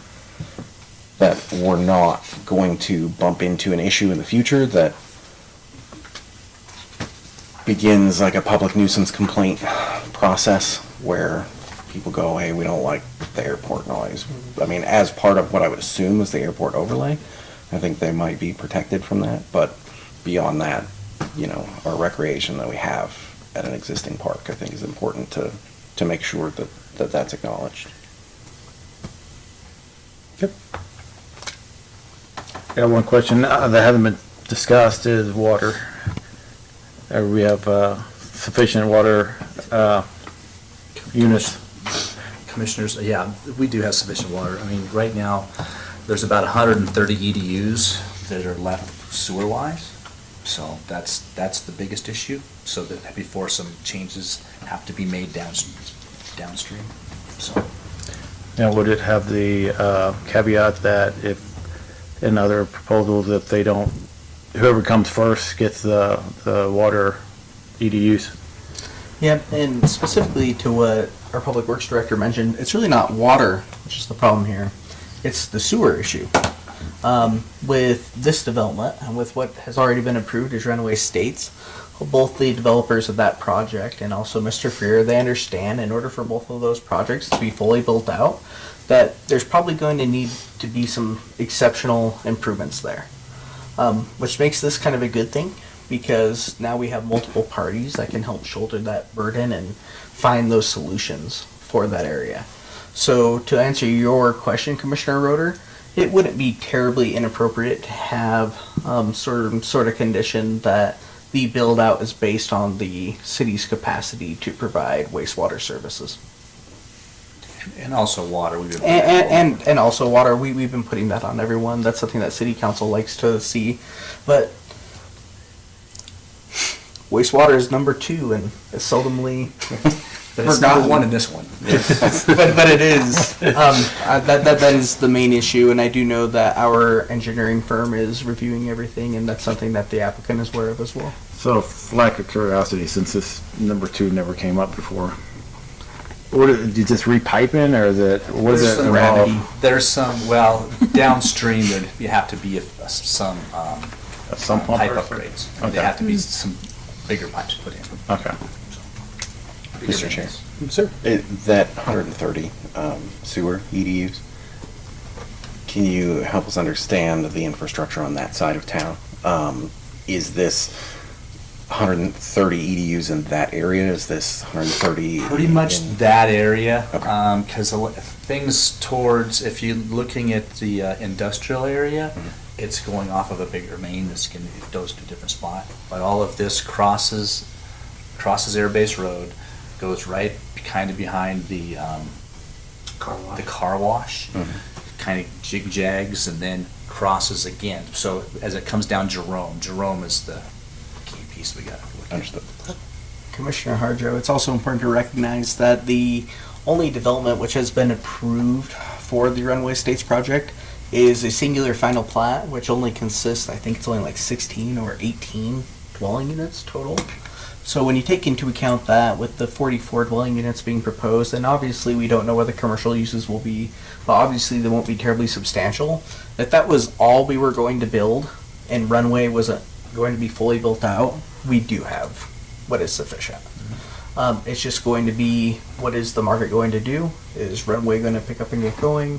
That we're not going to bump into an issue in the future that begins like a public nuisance complaint process where people go, hey, we don't like the airport noise. I mean, as part of what I would assume is the airport overlay, I think they might be protected from that, but beyond that, our recreation that we have at an existing park, I think is important to make sure that that's acknowledged. Yep. Got one question that hasn't been discussed is water. We have sufficient water units. Commissioners, yeah, we do have sufficient water. I mean, right now, there's about 130 EDUs that are left sewer-wise. So that's the biggest issue. So that before some changes have to be made downstream. So Now, would it have the caveat that if in other proposals, if they don't, whoever comes first gets the water EDUs? Yep, and specifically to what our Public Works Director mentioned, it's really not water which is the problem here. It's the sewer issue. With this development and with what has already been approved as Runaway Estates, both the developers of that project and also Mr. Freer, they understand in order for both of those projects to be fully built out, that there's probably going to need to be some exceptional improvements there. Which makes this kind of a good thing, because now we have multiple parties that can help shoulder that burden and find those solutions for that area. So to answer your question, Commissioner Roeder, it wouldn't be terribly inappropriate to have sort of condition that the build out is based on the city's capacity to provide wastewater services. and also water. We've been And also water. We've been putting that on everyone. That's something that city council likes to see. But wastewater is number 2 and it's seldomly But it's number 1 in this one. but it is. That is the main issue, and I do know that our engineering firm is reviewing everything, and that's something that the applicant is aware of as well. So, for lack of curiosity, since this number 2 never came up before, what did you just repiping, or is it, what is it involve? There's some, well, downstream, you have to be some Some pump pipe or- upgrades. Okay. There have to be some bigger pipes put in. Okay. Mr. Chair. Sir? That 130 sewer EDUs, can you help us understand the infrastructure on that side of town? Is this 130 EDUs in that area? Is this 130? Pretty much that area, Okay. because things towards, if you're looking at the industrial area, it's going off of a bigger main that's going to, it goes to a different spot. But all of this crosses Air Base Road, goes right kind of behind the car wash, kind of jig-jags, and then crosses again. So as it comes down Jerome is the key piece we got to look at. Understood. Commissioner Hardrow, it's also important to recognize that the only development which has been approved for the Runaway Estates project is a singular final plat, which only consists, I think it's only like 16 or 18 dwelling units total. So when you take into account that with the 44 dwelling units being proposed, and obviously we don't know what the commercial uses will be, but obviously they won't be terribly substantial. If that was all we were going to build and Runway was going to be fully built out, we do have what is sufficient. It's just going to be, what is the market going to do? Is runway going to pick up and get going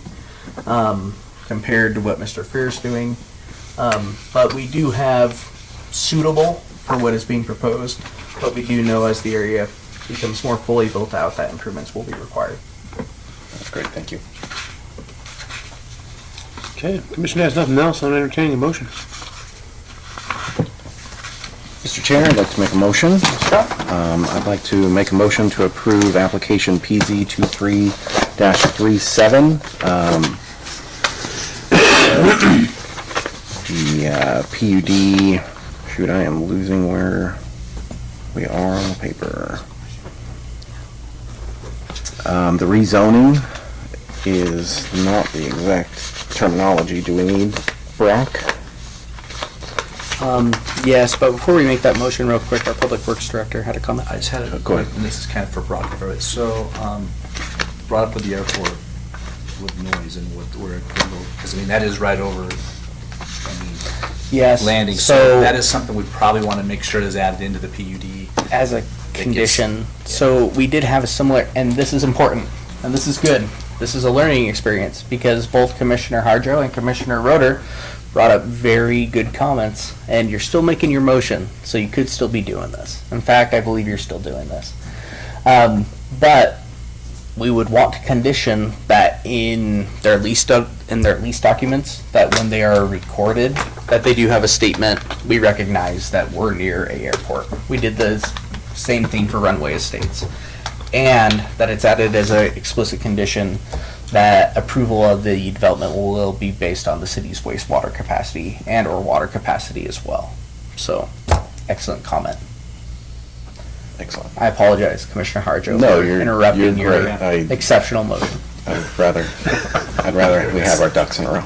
compared to what Mr. Fair's doing? But we do have suitable for what is being proposed, but we do know as the area becomes more fully built out that improvements will be required. That's great, thank you. Okay, Commissioner has nothing else on entertaining a motion. Mr. Chair, I'd like to make a motion. I'd like to make a motion to approve application PZ 23-37. The PUD, shoot, I am losing where we are on the paper. The rezoning is not the exact terminology. Do we need Brock? Yes, but before we make that motion real quick, our Public Works Director had a comment. I just had a Go ahead. and this is kind of for Brock. So, brought up with the airport with noise and where, because I mean, that is right over, Yes. landing. So that is something we probably want to make sure is added into the PUD. As a condition. So we did have a similar, and this is important, and this is good. This is a learning experience because both Commissioner Hardrow and Commissioner Roeder brought up very good comments, and you're still making your motion, so you could still be doing this. In fact, I believe you're still doing this. But we would want to condition that in their lease documents, that when they are recorded, that they do have a statement, we recognize that we're near a airport. We did the same thing for runway estates. And that it's added as an explicit condition that approval of the development will be based on the city's wastewater capacity and or water capacity as well. So, excellent comment. Excellent. I apologize, Commissioner Harjo, No, for you're interrupting your great. exceptional motion. I'd rather we have our ducks in a row.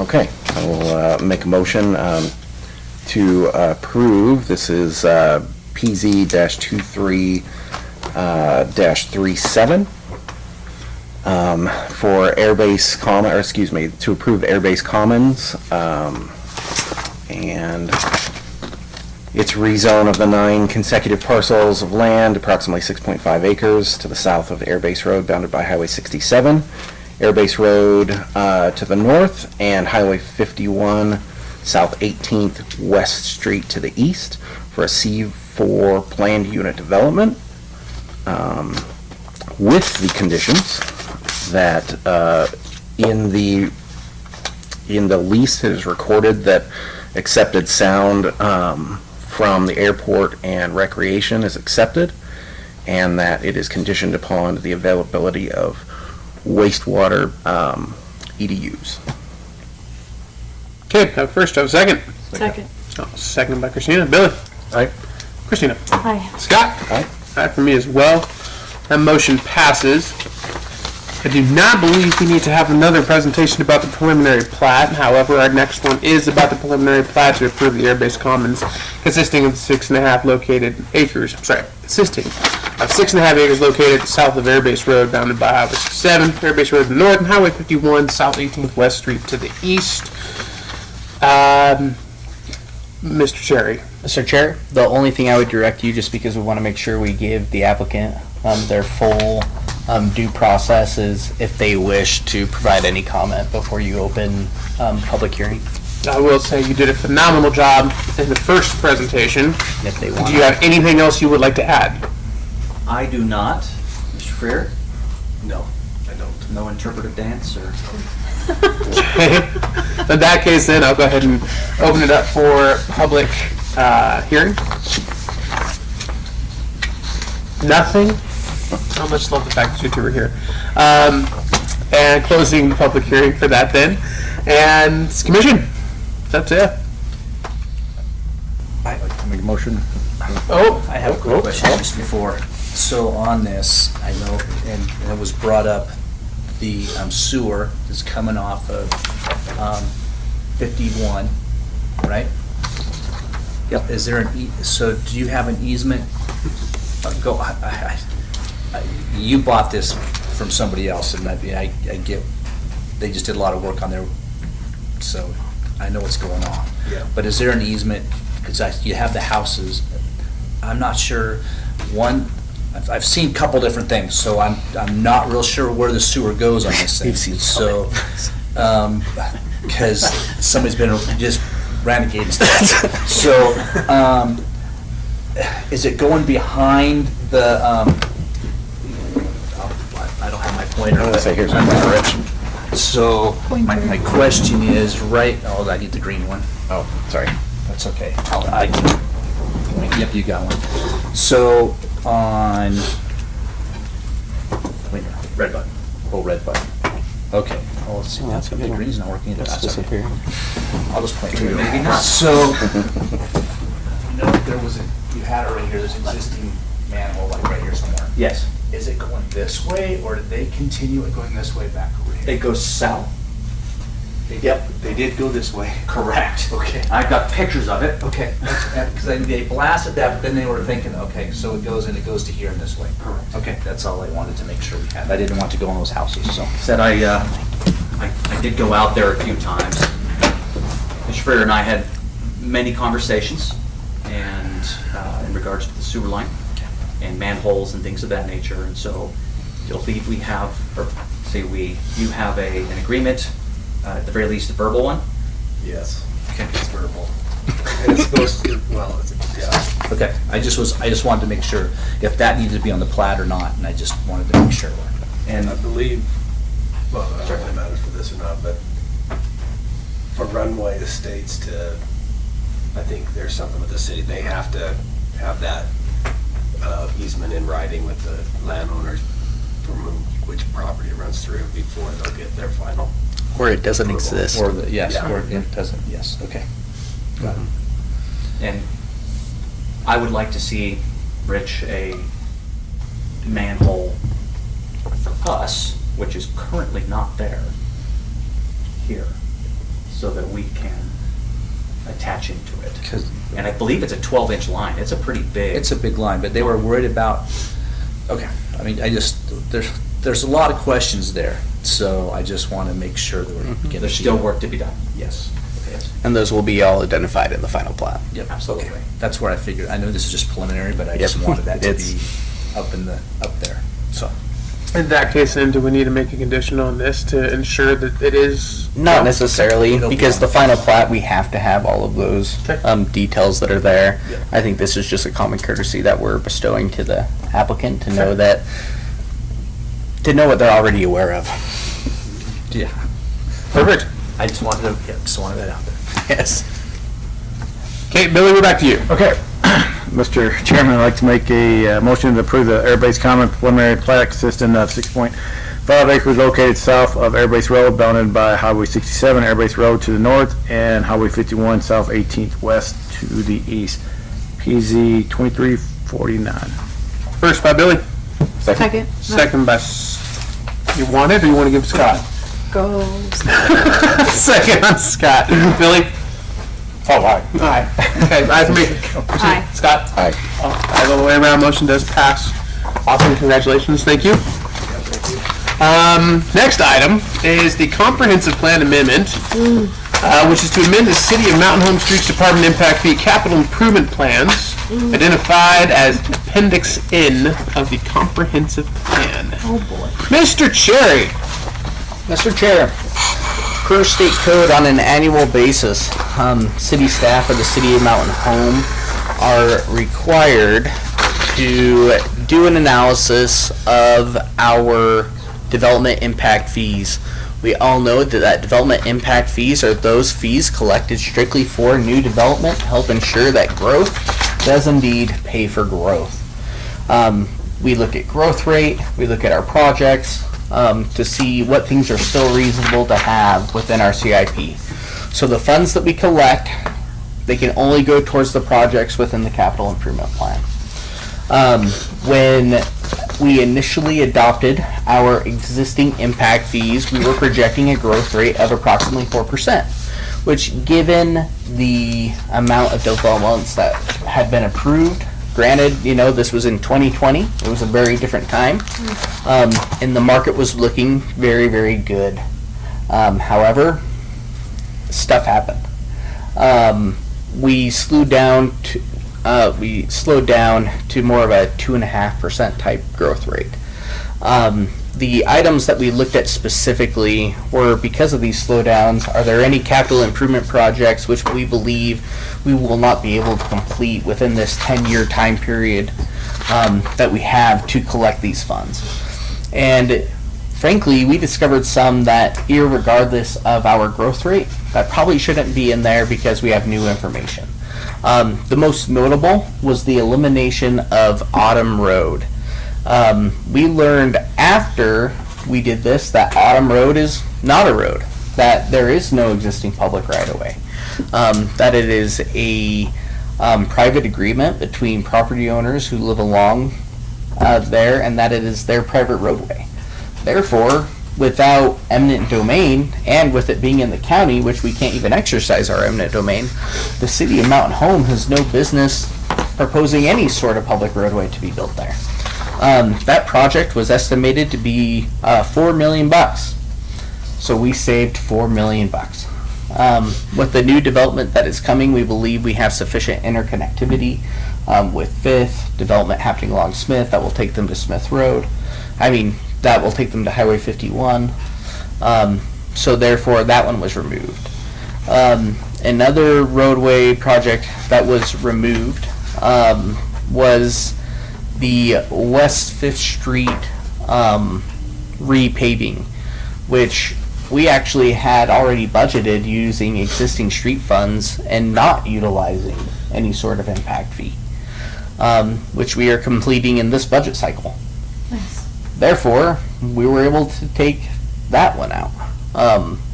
Okay, I will make a motion to approve. This is PZ-23-37 for Airbase Commons, or excuse me, to approve Airbase Commons and its rezone of the 9 consecutive parcels of land, approximately 6.5 acres, to the south of Airbase Road, bounded by Highway 67, Airbase Road to the north, and Highway 51, South 18th West Street to the east, for a C4 planned unit development, with the conditions that in the lease it is recorded that accepted sound from the airport and recreation is accepted, and that it is conditioned upon the availability of wastewater EDUs. Okay, have first, have a second. Second. Oh, seconded by Christina. Billy? Aye. Christina? Aye. Scott? Aye. Aye for me as well. That motion passes. I do not believe we need to have another presentation about the preliminary plat. However, our next one is about the preliminary plat to approve the Airbase Commons, consisting of 6.5 consisting of 6.5 acres located south of Airbase Road, bounded by Highway 67, Airbase Road to the north, and Highway 51, South 18th West Street to the east. Mr. Cherry. Mr. Chair, the only thing I would direct you, just because we want to make sure we give the applicant their full due process, is if they wish to provide any comment before you open public hearing. I will say you did a phenomenal job in the first presentation. And if they want. Do you have anything else you would like to add? I do not. Mr. Freer, No, I don't. no interpretive dance or? Okay. In that case, then I'll go ahead and open it up for public hearing. Nothing. I much love the fact that you two are here. And closing the public hearing for that then. And commission. That's it. I'd like to make a motion. Oh, I have a quick question just before. So on this, I know, and it was brought up, the sewer is coming off of 51, right? Yep. Is there so do you have an easement? You bought this from somebody else, and I get, they just did a lot of work on there, so I know what's going on. Yeah. But is there an easement, because you have the houses, I'm not sure, one, I've seen a couple different things, so I'm not real sure where the sewer goes on this thing. You've seen So, because somebody's been just renegade and stuff. So, is it going behind the, I don't have my pointer. I'm gonna say here's my rich. So, my question is, I need the green one. Oh, sorry. That's okay. Yep, you got one. So, on, wait, red button. Oh, red button. Okay. Oh, let's see. that's a The good one. green's not working either. It's That's okay. disappearing. I'll just point to it. Maybe not. So, you know, you had it right here, there's existing manhole like right here somewhere. Yes. Is it going this way, or did they continue it going this way back over here? It goes south. Yep. They did go this way. Correct. Okay. I've got pictures of it. Okay, because they blasted that, but then they were thinking, okay, so it goes to here in this way. Correct. Okay, that's all I wanted to make sure we had. I didn't want to go in those houses, so. Said I did go out there a few times. Mr. Freer and I had many conversations, and in regards to the sewer line and manholes and things of that nature, and so you'll believe we have, or say you have an agreement, at the very least a verbal one. Yes, Okay. it's verbal. And it's supposed to, well, yeah. Okay, I just wanted to make sure if that needed to be on the plat or not, and I just wanted to make sure. And I believe, well, I don't know if it matters for this or not, but for Runway Estates to, I think there's something with the city, they have to have that easement in writing with the landowners from which property it runs through before they'll get their final. Where it doesn't Approval. exist. Or the, yes, Yeah. or it doesn't, yes, okay. Got it. And I would like to see, Rich, a manhole for us, which is currently not there, here, so that we can attach into it. 'Cause And I believe it's a 12-inch line. It's a pretty big. it's a big line, but they were worried about, okay, I mean, there's a lot of questions there, so I just want to make sure that we're getting. There's still work to be done. Yes. Okay. And those will be all identified in the final plat. Yep. Absolutely. Okay. That's where I figured, I know this is just preliminary, but I just Yep. wanted that to It's- be up there, so. In that case, then, do we need to make a condition on this to ensure that it is? Not necessarily, It'll be because on the the final plat, we have to have all of those Okay. details that are there. Yeah. I think this is just a common courtesy that we're bestowing to the applicant to know that, to know what they're already aware of. Yeah. Perfect. I just wanted that out there. Yes. Okay, Billy, we're back to you. Okay. Mr. Chairman, I'd like to make a motion to approve the Airbase Common Preliminary Plat consisting of 6.5 acres located south of Airbase Road, bounded by Highway 67, Airbase Road to the north, and Highway 51 South 18th west to the east. PZ 2349. First by Billy, Second. second by, you want it or you want to give Scott? Go. Second on Scott. Billy? Oh, aye. Aye. Okay, I have to make, Aye. Scott? Aye. Aye, all the way around, motion does pass. Awesome, congratulations, thank you. Next item is the comprehensive plan amendment, which is to amend the City of Mountain Home Streets Department Impact Fee Capital Improvement Plans, identified as Appendix N of the comprehensive plan. Oh, boy. Mr. Cherry. Mr. Chair, per state code on an annual basis, city staff of the City of Mountain Home are required to do an analysis of our development impact fees. We all know that development impact fees are those fees collected strictly for new development to help ensure that growth does indeed pay for growth. We look at growth rate, we look at our projects, to see what things are still reasonable to have within our CIP. So the funds that we collect, they can only go towards the projects within the capital improvement plan. When we initially adopted our existing impact fees, we were projecting a growth rate of approximately 4%, which, given the amount of developments that had been approved, granted, you know, this was in 2020, it was a very different time, and the market was looking very, very good. However, stuff happened. We slowed down we slowed down to more of a 2.5% type growth rate. The items that we looked at specifically were, because of these slowdowns, are there any capital improvement projects which we believe we will not be able to complete within this 10-year time period that we have to collect these funds? And frankly, we discovered some that, irregardless of our growth rate, that probably shouldn't be in there because we have new information. The most notable was the elimination of Autumn Road. We learned after we did this that Autumn Road is not a road, that there is no existing public right-of-way, that it is a private agreement between property owners who live along there, and that it is their private roadway. Therefore, without eminent domain, and with it being in the county, which we can't even exercise our eminent domain, the city of Mountain Home has no business proposing any sort of public roadway to be built there. That project was estimated to be $4 million. So we saved $4 million. With the new development that is coming, we believe we have sufficient interconnectivity with Fifth, development happening along Smith that will take them to Smith Road. That will take them to Highway 51. So therefore, that one was removed. Another roadway project that was removed was the West 5th Street repaving, which we actually had already budgeted using existing street funds and not utilizing any sort of impact fee, which we are completing in this budget cycle. Nice. Therefore, we were able to take that one out,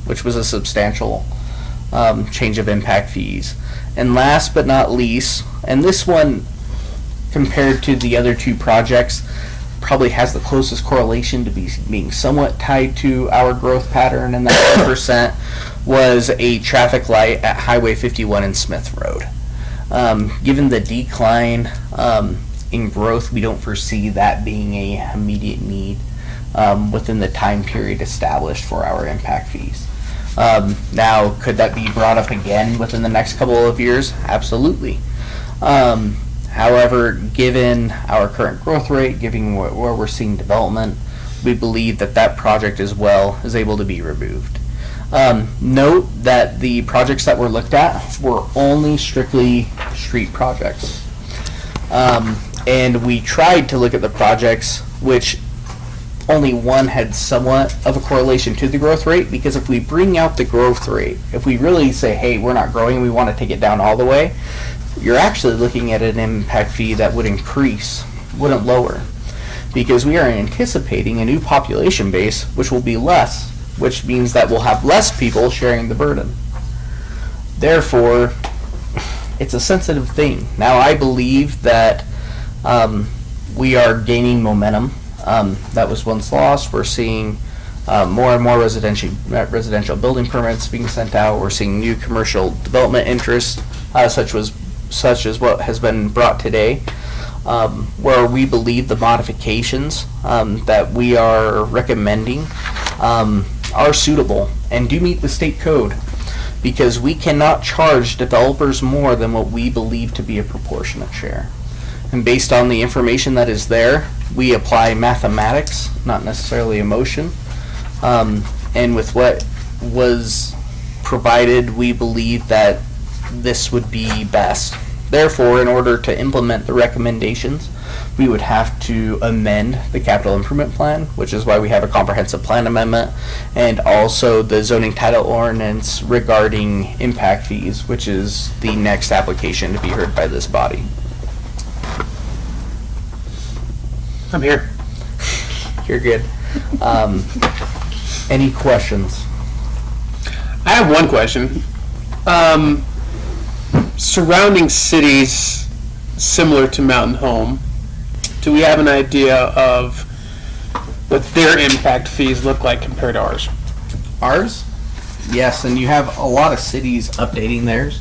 which was a substantial change of impact fees. And last but not least, and this one, compared to the other two projects, probably has the closest correlation to being somewhat tied to our growth pattern, and that 10% was a traffic light at Highway 51 and Smith Road. Given the decline in growth, we don't foresee that being a immediate need within the time period established for our impact fees. Now, could that be brought up again within the next couple of years? Absolutely. However, given our current growth rate, given where we're seeing development, we believe that that project as well is able to be removed. Note that the projects that were looked at were only strictly street projects. And we tried to look at the projects which only one had somewhat of a correlation to the growth rate, because if we bring out the growth rate, if we really say, hey, we're not growing, we want to take it down all the way, you're actually looking at an impact fee that would increase, wouldn't lower, because we are anticipating a new population base which will be less, which means that we'll have less people sharing the burden. Therefore, it's a sensitive thing. Now, I believe that we are gaining momentum. That was once lost. We're seeing more and more residential building permits being sent out. We're seeing new commercial development interests, such as what has been brought today, where we believe the modifications that we are recommending are suitable and do meet the state code, because we cannot charge developers more than what we believe to be a proportionate share. And based on the information that is there, we apply mathematics, not necessarily emotion. And with what was provided, we believe that this would be best. Therefore, in order to implement the recommendations, we would have to amend the capital improvement plan, which is why we have a comprehensive plan amendment, and also the zoning title ordinance regarding impact fees, which is the next application to be heard by this body. I'm here. You're good. Any questions? I have one question. Surrounding cities similar to Mountain Home, do we have an idea of what their impact fees look like compared to ours? Ours? Yes, and you have a lot of cities updating theirs.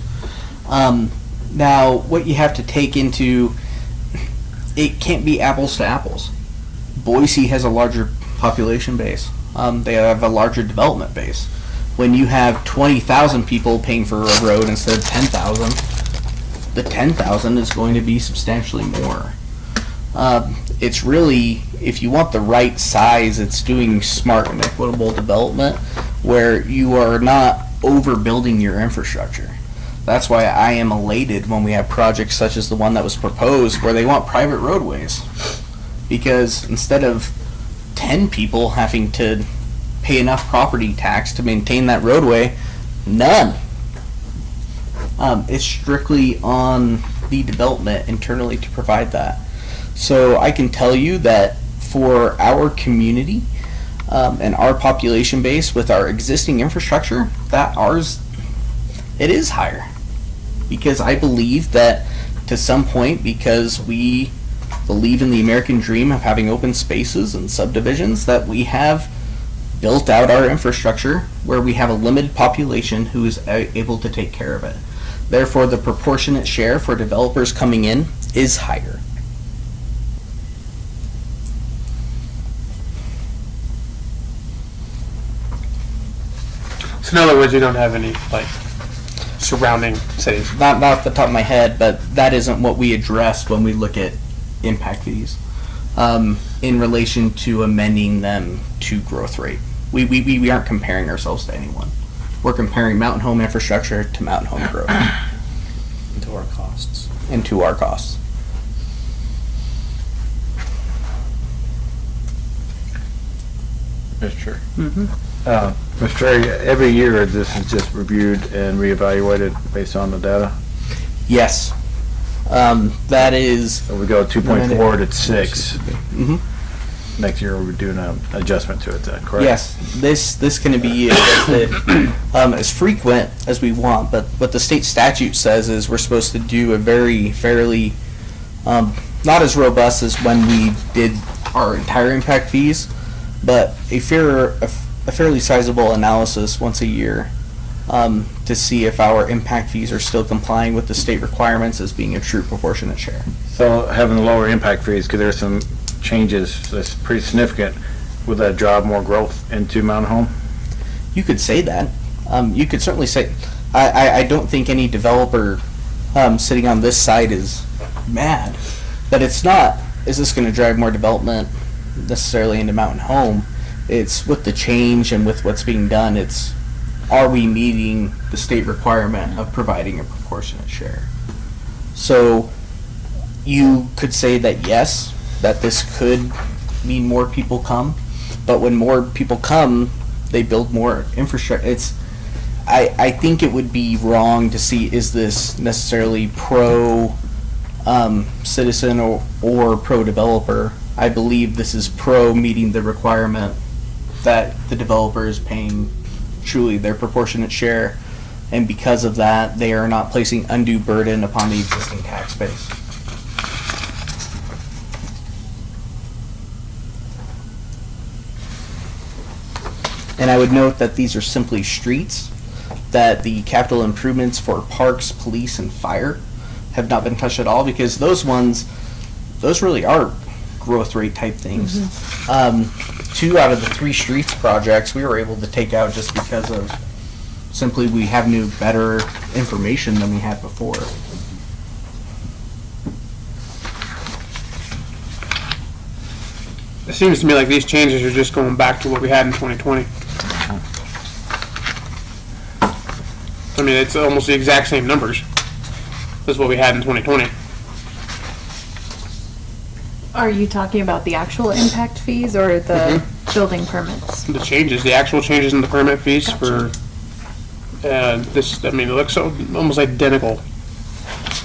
Now, what you have to take into, it can't be apples to apples. Boise has a larger population base. They have a larger development base. When you have 20,000 people paying for a road instead of 10,000, the 10,000 is going to be substantially more. It's really, if you want the right size, it's doing smart and equitable development where you are not overbuilding your infrastructure. That's why I am elated when we have projects such as the one that was proposed where they want private roadways. Because instead of 10 people having to pay enough property tax to maintain that roadway, none. It's strictly on the development internally to provide that. So I can tell you that for our community and our population base with our existing infrastructure, that ours, it is higher. Because I believe that to some point, because we believe in the American dream of having open spaces and subdivisions, that we have built out our infrastructure where we have a limited population who is able to take care of it. Therefore, the proportionate share for developers coming in is higher. So in other words, you don't have any like surrounding cities. Not off the top of my head, but that isn't what we address when we look at impact fees in relation to amending them to growth rate. We aren't comparing ourselves to anyone. We're comparing mountain home infrastructure to mountain home growth Into our costs. and to our costs. Mr. Chair. Mr. Terry, every year this is just reviewed and reevaluated based on the data? Yes. That is. So we go 2.4 to 6. Mhm. Next year we're doing an adjustment to it then, correct? Yes, this can be adjusted as frequent as we want, but what the state statute says is we're supposed to do a very fairly, not as robust as when we did our entire impact fees, but a fairly sizable analysis once a year to see if our impact fees are still complying with the state requirements as being a true proportionate share. So having the lower impact fees, because there's some changes that's pretty significant, would that drive more growth into mountain home? You could say that. You could certainly say, I don't think any developer sitting on this side is mad, but it's not, is this going to drive more development necessarily into mountain home? It's with the change and with what's being done, it's, are we meeting the state requirement of providing a proportionate share? So you could say that yes, that this could mean more people come, but when more people come, they build more infrastructure. I think it would be wrong to see, is this necessarily pro citizen or pro developer? I believe this is pro meeting the requirement that the developer is paying truly their proportionate share, and because of that, they are not placing undue burden upon the existing tax base. And I would note that these are simply streets, that the capital improvements for parks, police, and fire have not been touched at all, because those really are growth rate type things. 2 out of the 3 streets projects we were able to take out just because of simply we have better information than we had before. It seems to me like these changes are just going back to what we had in 2020. I mean, it's almost the exact same numbers as what we had in 2020. Are you talking about the actual impact fees or the building permits? The changes, the actual changes in the permit fees for this, I mean, it looks almost identical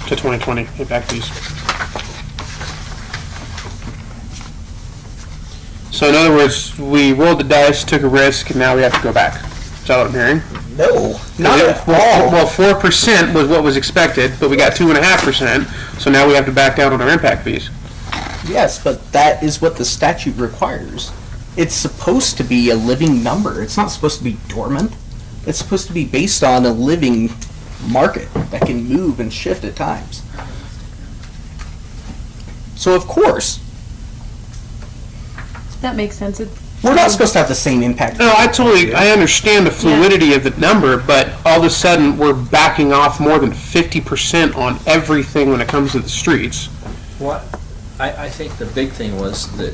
to 2020 impact fees. So in other words, we rolled the dice, took a risk, and now we have to go back. Is that what I'm hearing? No, not at all. Well, 4% was what was expected, but we got 2.5%, so now we have to back down on our impact fees. Yes, but that is what the statute requires. It's supposed to be a living number. It's not supposed to be dormant. It's supposed to be based on a living market that can move and shift at times. So of course, That makes sense. We're not supposed to have the same impact. No, I understand the fluidity of the number, but all of a sudden we're backing off more than 50% on everything when it comes to the streets. What, I think the big thing was that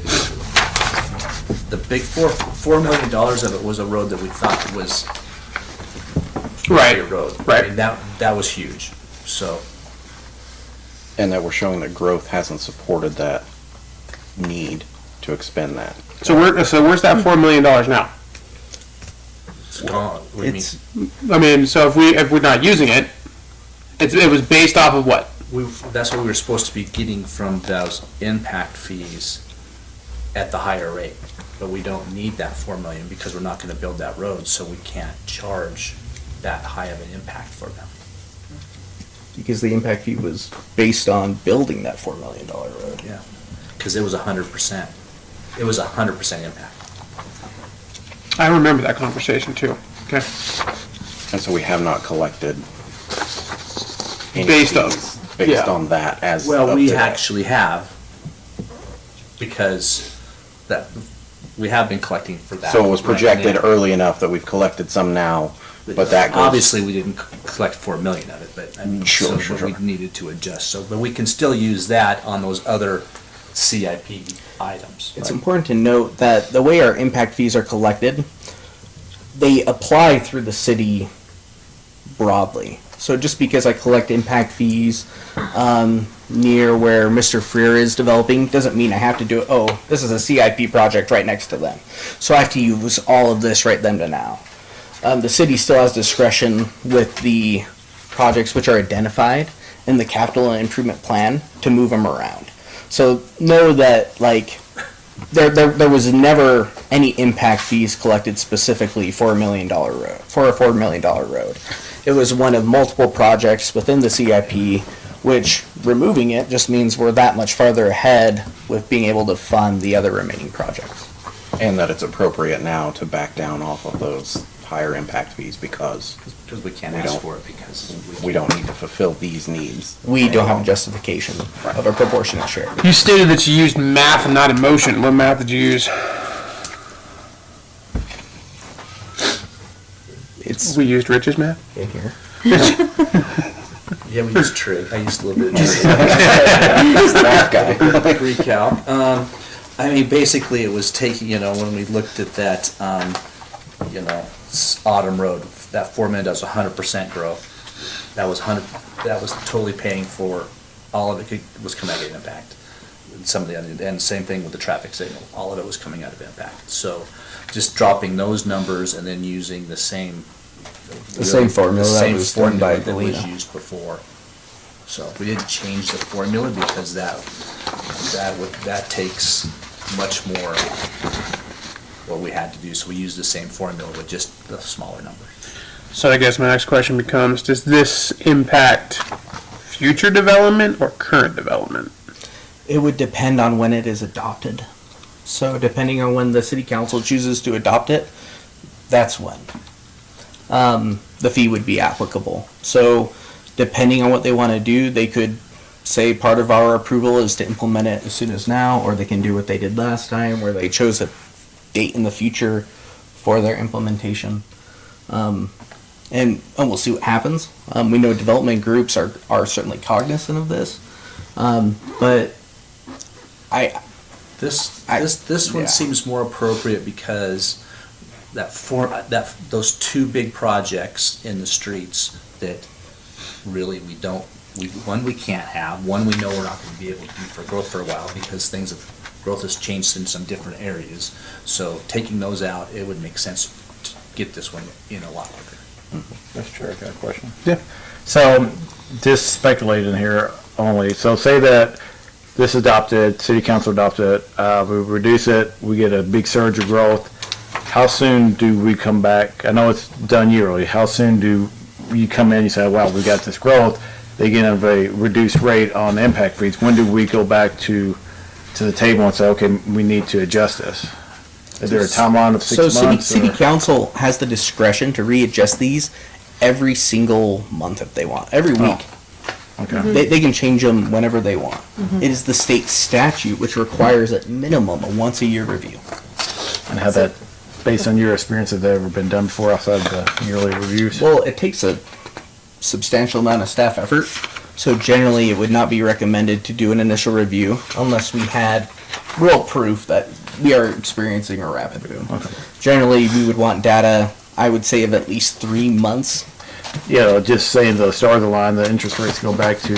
the big $4 million of it was a road that we thought was Right. a road. Right. And that was huge, so. And that we're showing that growth hasn't supported that need to expend that. So where's that $4 million now? It's gone. What do you mean? I mean, so if we're not using it, it was based off of what? That's what we were supposed to be getting from those impact fees at the higher rate. But we don't need that 4 million because we're not gonna build that road, so we can't charge that high of an impact for them. Because the impact fee was based on building that $4 million road. Yeah. Cause it was 100%. It was 100% impact. I remember that conversation too. Okay. And so we have not collected any Based on- fees based yeah. on that as Well, of we today. actually have, because we have been collecting for that. So it was projected right now. early enough that we've collected some now, but that goes. Obviously, we didn't collect 4 million of it, but I mean, Sure, so sure, we sure. needed to adjust, so, but we can still use that on those other CIP items. It's important to note that the way our impact fees are collected, they apply through the city broadly. So just because I collect impact fees near where Mr. Freer is developing, doesn't mean I have to do it, oh, this is a CIP project right next to them. So I have to use all of this right then to now. The city still has discretion with the projects which are identified in the capital and improvement plan to move them around. So know that, like, there was never any impact fees collected specifically for a $4 million road. It was one of multiple projects within the CIP, which removing it just means we're that much farther ahead with being able to fund the other remaining projects. And that it's appropriate now to back down off of those higher impact fees because Because we can't We ask don't- for it, because we don't need to fulfill these needs. We don't have a justification of a proportionate share. You stated that you used math and not emotion. What math did you use? It's We used Rich's math. in here. Yeah, we used trig, I used a little bit of trig. That guy. Recal. I mean, basically, it was taking, when we looked at that, Autumn Road, that 4 million does 100% growth. That was totally paying for, all of it was coming out of impact. And some of the other, and same thing with the traffic signal, all of it was coming out of impact. So just dropping those numbers and then using the same. formula the that same was done by formula that was Galena. used before. So we didn't change the formula because that takes much more what we had to do. So we used the same formula with just a smaller number. So I guess my next question becomes, does this impact future development or current development? It would depend on when it is adopted. So depending on when the city council chooses to adopt it, that's when the fee would be applicable. So depending on what they want to do, they could say part of our approval is to implement it as soon as now, or they can do what they did last time, where they chose a date in the future for their implementation. And we'll see what happens. We know development groups are certainly cognizant of this. But This one yeah. seems more appropriate because those two big projects in the streets that really we can't have, one we know we're not going to be able to do for growth for a while because growth has changed in some different areas. So taking those out, it would make sense to get this one in a lot quicker. Mr. Chair, I got a question. Yeah. So, just speculating here only, so say that this adopted, city council adopted, we reduce it, we get a big surge of growth. How soon do we come back? I know it's done yearly. How soon do you come in and say, wow, we got this growth? They get a very reduced rate on impact fees. When do we go back to the table and say, okay, we need to adjust this? Is there a timeline of 6 So months? city or- council has the discretion to readjust these every single month if they want, every week. Okay. They can change them whenever they want. It is the state statute which requires at minimum a once-a-year review. And how that, based on your experience, have they ever been done before outside the yearly reviews? Well, it takes a substantial amount of staff effort, so generally it would not be recommended to do an initial review unless we had real proof that we are experiencing a rapid boom. Okay. Generally, we would want data, I would say, of at least 3 months. Yeah, just saying the stars align, the interest rates go back to,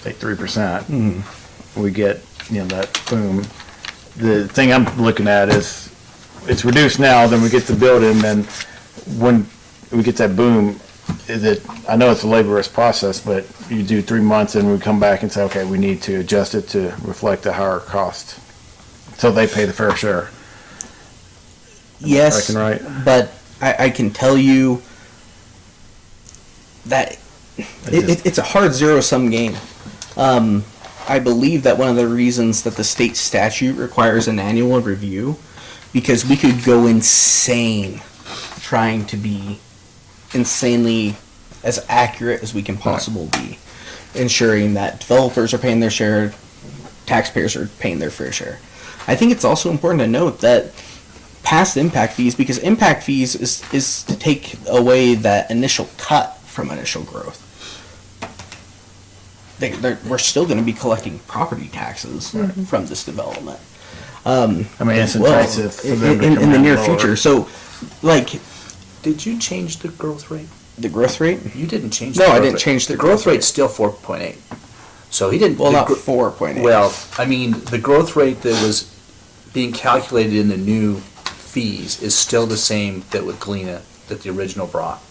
say 3%. We get, that boom. The thing I'm looking at is, it's reduced now, then we get the building, then when we get that boom, I know it's a laborious process, but you do 3 months and we come back and say, okay, we need to adjust it to reflect the higher cost. So they pay the fair share. Yes, Reckon right? but I can tell you that it's a hard zero-sum game. I believe that one of the reasons that the state statute requires an annual review, because we could go insane trying to be insanely as accurate as we can possibly be, ensuring that developers are paying their share, taxpayers are paying their fair share. I think it's also important to note that past impact fees, because impact fees is to take away that initial cut from initial growth. We're still going to be collecting property taxes from this development. I mean, it's Well, enticing for them to come in the in near lower. future. So, like, Did you change the growth rate? the growth rate? You didn't change. No, the I growth didn't rate. change the The growth growth rate. rate's still 4.8. So he didn't. Well, the not gr- 4.8. Well, I mean, the growth rate that was being calculated in the new fees is still the same that with Galena that the original brought.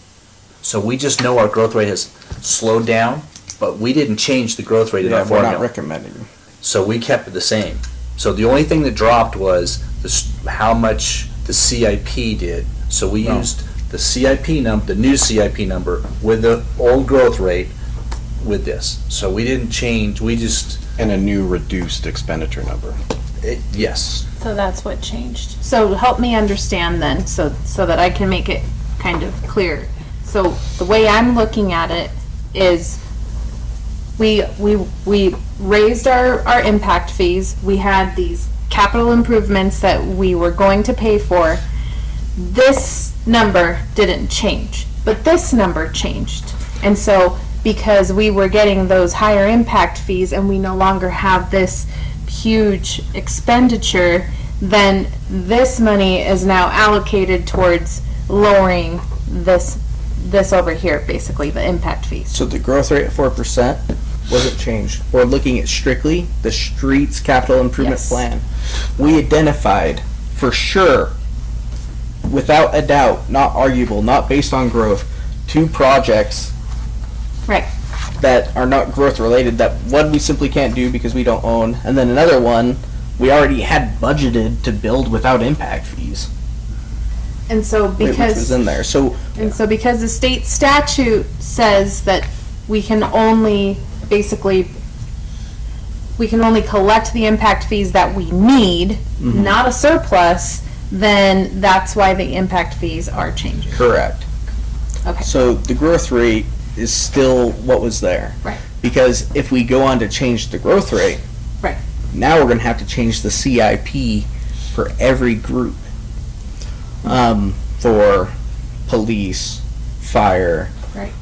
So we just know our growth rate has slowed down, but we didn't change the growth rate in Yeah, our we're not formula. recommending. So we kept it the same. So the only thing that dropped was how much the CIP did. So we used the CIP the new CIP number with the old growth rate with this. So we didn't change, we just, And a new reduced expenditure number. yes. So that's what changed. So help me understand then, so that I can make it kind of clear. So the way I'm looking at it is we raised our impact fees. We had these capital improvements that we were going to pay for. This number didn't change, but this number changed. And so because we were getting those higher impact fees and we no longer have this huge expenditure, then this money is now allocated towards lowering this over here, basically, the impact fees. So the growth rate at 4% wasn't changed. We're looking at strictly the streets capital improvement Yes. plan. We identified for sure, without a doubt, not arguable, not based on growth, 2 projects Right. that are not growth related, that one we simply can't do because we don't own, and then another one we already had budgeted to build without impact fees, And so which was because in there. So because the state statute says that we can only collect the impact fees that we need, not a surplus, then that's why the impact fees are changing. correct. Okay. So the growth rate is still what was there. Right. Because if we go on to change the growth rate, Right. now we're going to have to change the CIP for every group. For police, fire, Right.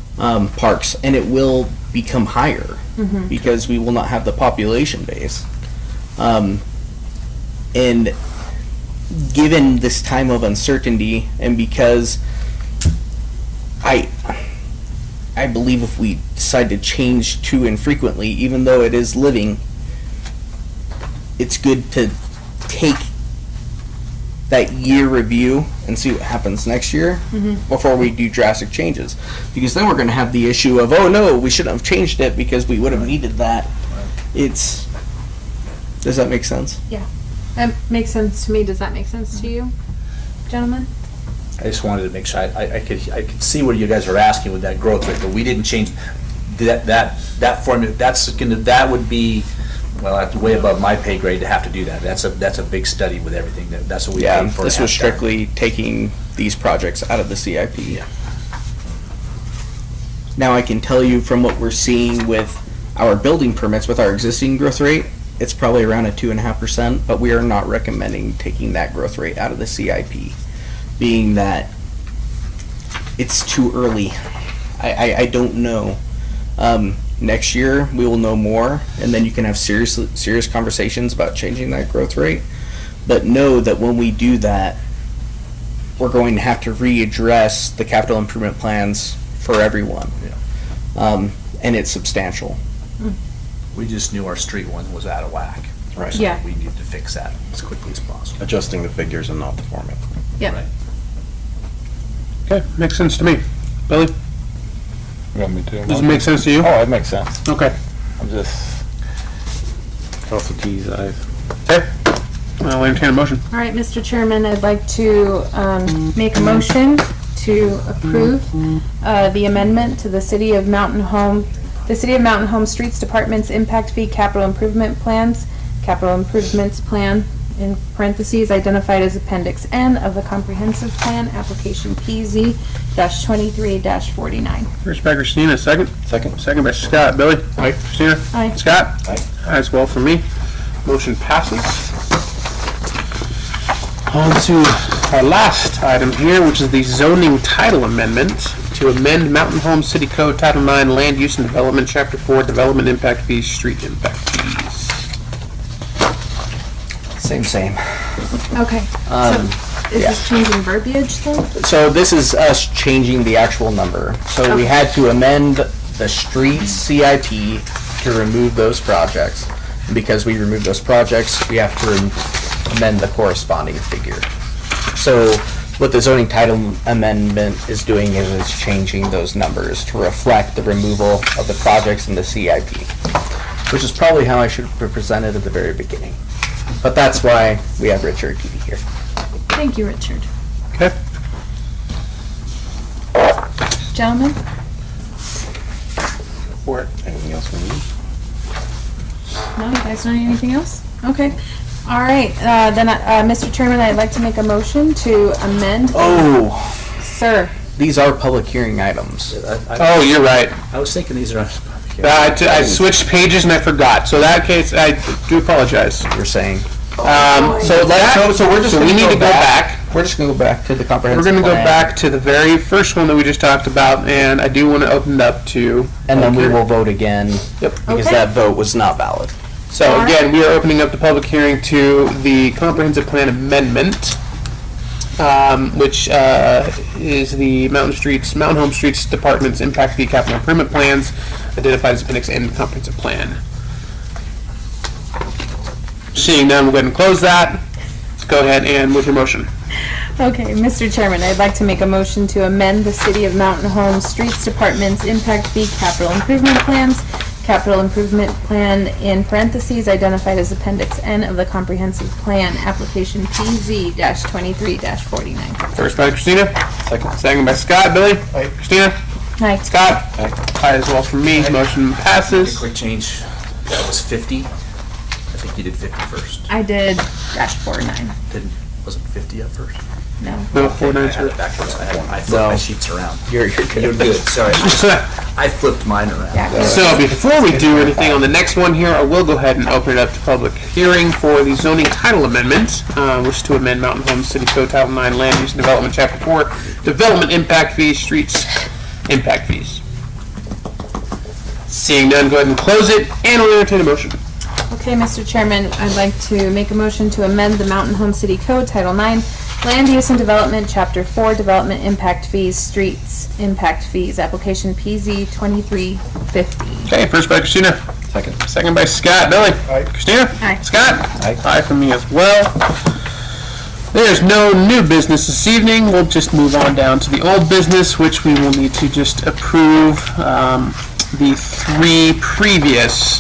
Parks, and it will become higher because we will not have the population base. And given this time of uncertainty, and because I believe if we decide to change too infrequently, even though it is living, it's good to take that year review and see what happens next year before we do drastic changes. Because then we're going to have the issue of, oh no, we shouldn't have changed it because we would have needed that. Does that make sense? That makes sense to me. Does that make sense to you, gentlemen? I just wanted to make sure, I could see what you guys are asking with that growth rate, but we didn't change that formula. That would be, well, that's way above my pay grade to have to do that. That's a big study with everything. That's what we Yeah, paid for. to this have was done. strictly taking these projects out of the CIP. Yeah. Now I can tell you from what we're seeing with our building permits with our existing growth rate, it's probably around a 2.5%, but we are not recommending taking that growth rate out of the CIP, being that it's too early. I don't know. Next year we will know more, and then you can have serious conversations about changing that growth rate. But know that when we do that, we're going to have to readdress the capital improvement plans for everyone. And it's substantial. We just knew our street one was out of whack. Right. So Yeah. we needed to fix that as quickly as possible. Adjusting the figures and not the formula. Yep. Right. Okay, makes sense to me. Billy, You want me to? does it make sense to you? Oh, it makes sense. Okay. I'm just. Cross the T's, I's. Okay. I'll entertain a motion. All right, Mr. Chairman, I'd like to make a motion to approve the amendment to the City of Mountain Home Streets Department's impact fee capital improvement plans, capital improvements plan, in parentheses, identified as Appendix N of the Comprehensive Plan, application PZ-23-49. First by Christina, second. Second. Second by Scott. Billy? Aye. Christina? Aye. Scott? Aye. Aye as well for me. Motion passes. On to our last item here, which is the zoning title amendment to amend Mountain Home City Code Title 9 Land Use and Development, Chapter 4, Development Impact Fees, Street Impact Fees. Same. Okay, so is this changing verbiage then? So this is us changing the actual number. So we had to amend the streets CIP to remove those projects. And because we removed those projects, we have to amend the corresponding figure. So what the zoning title amendment is doing is it's changing those numbers to reflect the removal of the projects in the CIP, which is probably how I should have presented at the very beginning. But that's why we have Richard here. Thank you, Richard. Okay. Gentlemen? For it. Anything else we need? No, you guys don't need anything else? Okay. All right, then, Mr. Chairman, I'd like to make a motion to amend. Oh, Sir, these are public hearing items. Oh, you're right. I was thinking these are. I switched pages and I forgot. So in that case, I do apologize. You're saying. So we're just we need to go back. We're just going to go back to the We're comprehensive going to go plan, back to the very first one that we just talked about, and I do want to open it up to. and then we will vote again. Yep. Because Okay. that vote was not valid. So All right. again, we are opening up the public hearing to the comprehensive plan amendment, which is the Mountain Home Streets Department's impact fee capital improvement plans, identified as Appendix N of the comprehensive plan. Seeing none, we'll go ahead and close that. Go ahead and move your motion. okay, Mr. Chairman, I'd like to make a motion to amend the City of Mountain Home Streets Department's impact fee capital improvement plans, capital improvement plan in parentheses, identified as Appendix N of the Comprehensive Plan, application PZ-23-49. First by Christina. Second by Scott. Billy? Aye. Christina? Aye. Scott? Aye as well from me. Motion passes. Quick change. That was 50. I think you did 50 first. I did -49. Wasn't 50 at first? No. No, 49, I had sir. it backwards. I flipped No. my sheets around. You're good. You're good. Sorry. I flipped mine around. Yeah. So before we do anything on the next one here, I will go ahead and open it up to public hearing for the zoning title amendment, which is to amend Mountain Home City Code Title 9 Land Use and Development, Chapter 4, Development Impact Fees, Streets Impact Fees. Seeing none, go ahead and close it, and we'll entertain a motion. Okay, Mr. Chairman, I'd like to make a motion to amend the Mountain Home City Code, Title 9, Land Use and Development, Chapter 4, Development Impact Fees, Streets Impact Fees, application PZ-2350. Okay, first by Christina. Second by Scott. Billy? Aye. Christina? Aye. Scott? Aye from me as well. There's no new business this evening. We'll just move on down to the old business, which we will need to just approve the 3 previous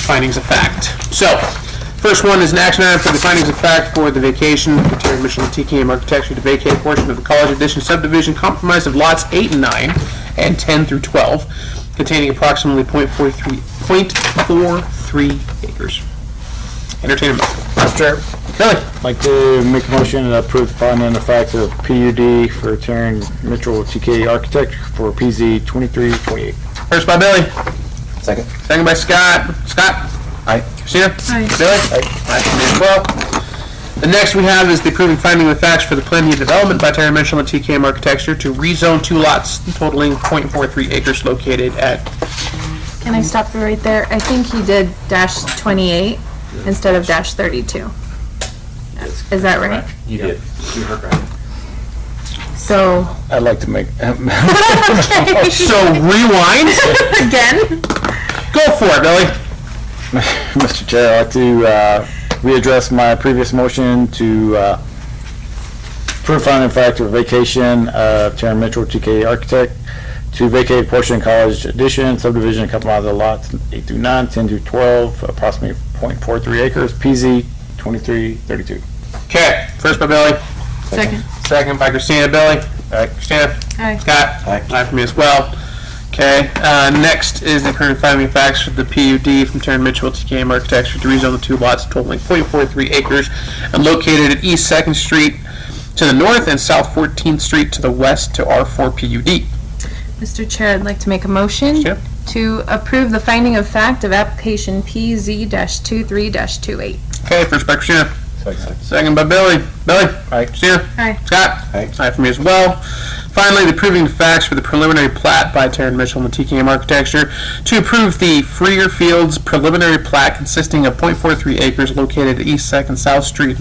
findings of fact. So, first one is an action item for the findings of fact for the vacation for Terry Mitchell and TKM Architecture to vacate a portion of the College Edition subdivision comprised of lots 8 and 9 and 10 through 12, containing approximately 0.43 acres. Entertain a motion. Mr. Chair, Kelly? I'd like to make a motion to approve the finding of fact of PUD for Terran Mitchell TK Architect for PZ 2328. First by Billy. Second. Second by Scott. Scott? Aye. Christina? Aye. Billy? Aye for me as well. The next we have is the approving finding of facts for the planning and development by Terry Mitchell and TKM Architecture to rezone 2 lots totaling .43 acres located at, Can I stop you right there? I think he did -28 instead of -32. Is that right? You did. You heard right. So, I'd like to make, so rewind? again? Go for it, Billy. Mr. Chair, I'd like to readdress my previous motion to approve finding of fact of vacation of Terry Mitchell, TK Architect, to vacate a portion of College Addition subdivision, a couple miles of lots 8 through 9, 10 through 12, approximately .43 acres, PZ 2332. Okay, first by Billy, Second. second by Christina. Billy? Aye. Christina? Aye. Scott? Aye. Aye for me as well. Okay, next is the approving finding of facts for the PUD from Terry Mitchell, TKM Architecture to rezone the 2 lots totaling .43 acres and located at East 2nd Street to the north and South 14th Street to the west to R4 PUD. Mr. Chair, I'd like to make a motion Yep. to approve the finding of fact of application PZ-23-28. Okay, first by Christina, Second. second by Billy. Billy? Aye. Christina? Aye. Scott? Aye. Aye for me as well. Finally, the approving the facts for the preliminary plat by Terry Mitchell and the TKM Architecture to approve the Freer Fields preliminary plat consisting of .43 acres located at East 2nd South Street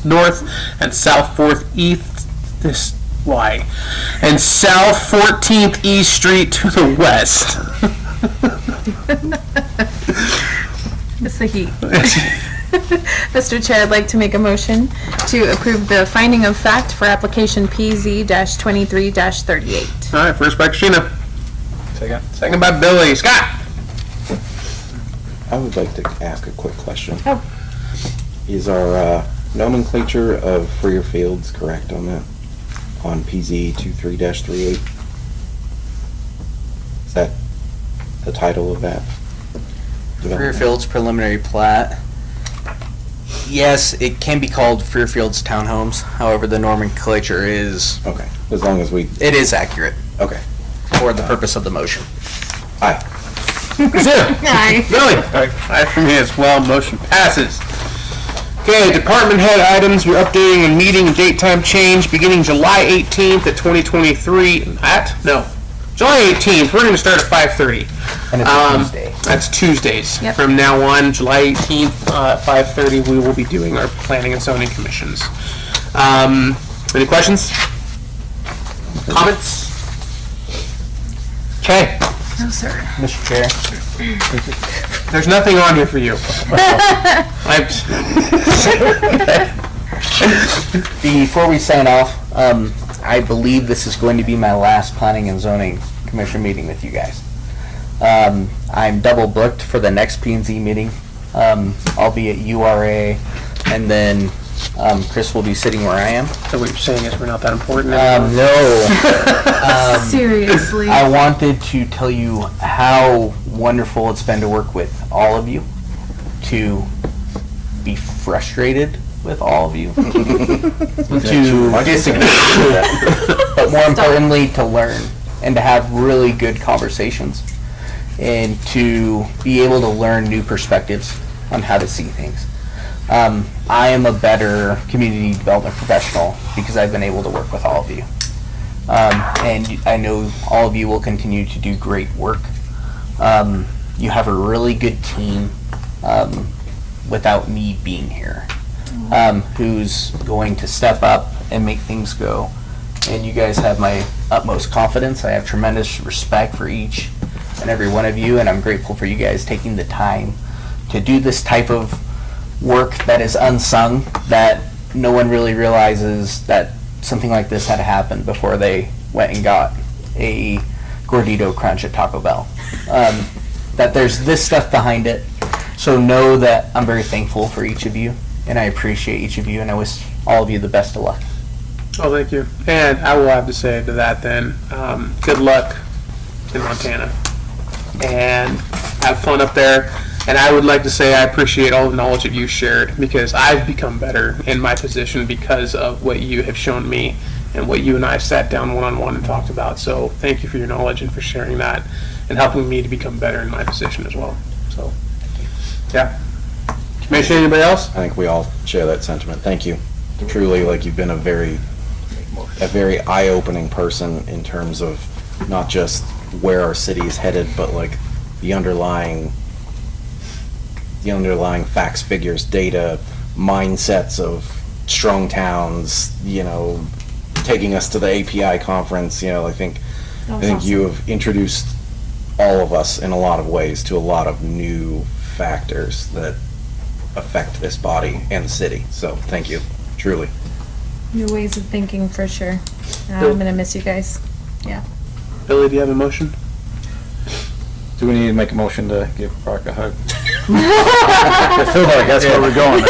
north and South 4th East, this, why? And South 14th East Street to the west. It's the heat. Mr. Chair, I'd like to make a motion to approve the finding of fact for application PZ-23-38. All right, first by Christina, Second. second by Billy. Scott? I would like to ask a quick question. Oh. Is our nomenclature of Freer Fields correct on that? On PZ 23-38? Is that the title of that? Freer Fields preliminary plat. Yes, it can be called Freer Fields Townhomes. However, the nomenclature is, Okay, as long as we, it is accurate okay. for the purpose of the motion. Aye. Christina? Aye. Billy? Aye for me as well. Motion passes. Okay, department head items. We're updating a meeting and date time change beginning July 18th at 2023 July 18th. We're going to start at 5:30. And it's a Tuesday. That's Tuesdays. Yep. From now on, July 18th at 5:30, we will be doing our planning and zoning commissions. Any questions? Comments? Okay. No, sir. Mr. Chair, There's nothing on here for you. before we sign off, I believe this is going to be my last planning and zoning commission meeting with you guys. I'm double booked for the next P&Z meeting. I'll be at URA, and then Chris will be sitting where I am. So what you're saying is we're not that important No. Seriously. I wanted to tell you how wonderful it's been to work with all of you, to be frustrated with all of you, to disagree, but more importantly, to learn and to have really good conversations and to be able to learn new perspectives on how to see things. I am a better community development professional because I've been able to work with all of you. And I know all of you will continue to do great work. You have a really good team without me being here, who's going to step up and make things go. And you guys have my utmost confidence. I have tremendous respect for each and every one of you, and I'm grateful for you guys taking the time to do this type of work that is unsung, that no one really realizes that something like this had to happen before they went and got a Gordito Crunch at Taco Bell. That there's this stuff behind it. So know that I'm very thankful for each of you, and I appreciate each of you, and I wish all of you the best of luck. Oh, thank you. And I will have to say to that then, good luck in Montana. And have fun up there. And I would like to say I appreciate all the knowledge that you shared, because I've become better in my position because of what you have shown me and what you and I sat down one-on-one and talked about. So thank you for your knowledge and for sharing that and helping me to become better in my position as well. So, yeah. Commissioner, anybody else? I think we all share that sentiment. Thank you. Truly, like, you've been a very eye-opening person in terms of not just where our city is headed, but like the underlying facts, figures, data, mindsets of strong towns, taking us to the API conference. I think you have introduced all of us in a lot of ways to a lot of new factors that affect this body and the city. So thank you, truly. New ways of thinking for sure. I'm gonna miss you guys. Yeah. Billy, do you have a motion? Do we need to make a motion to give Brock a hug? I feel like that's where we're going.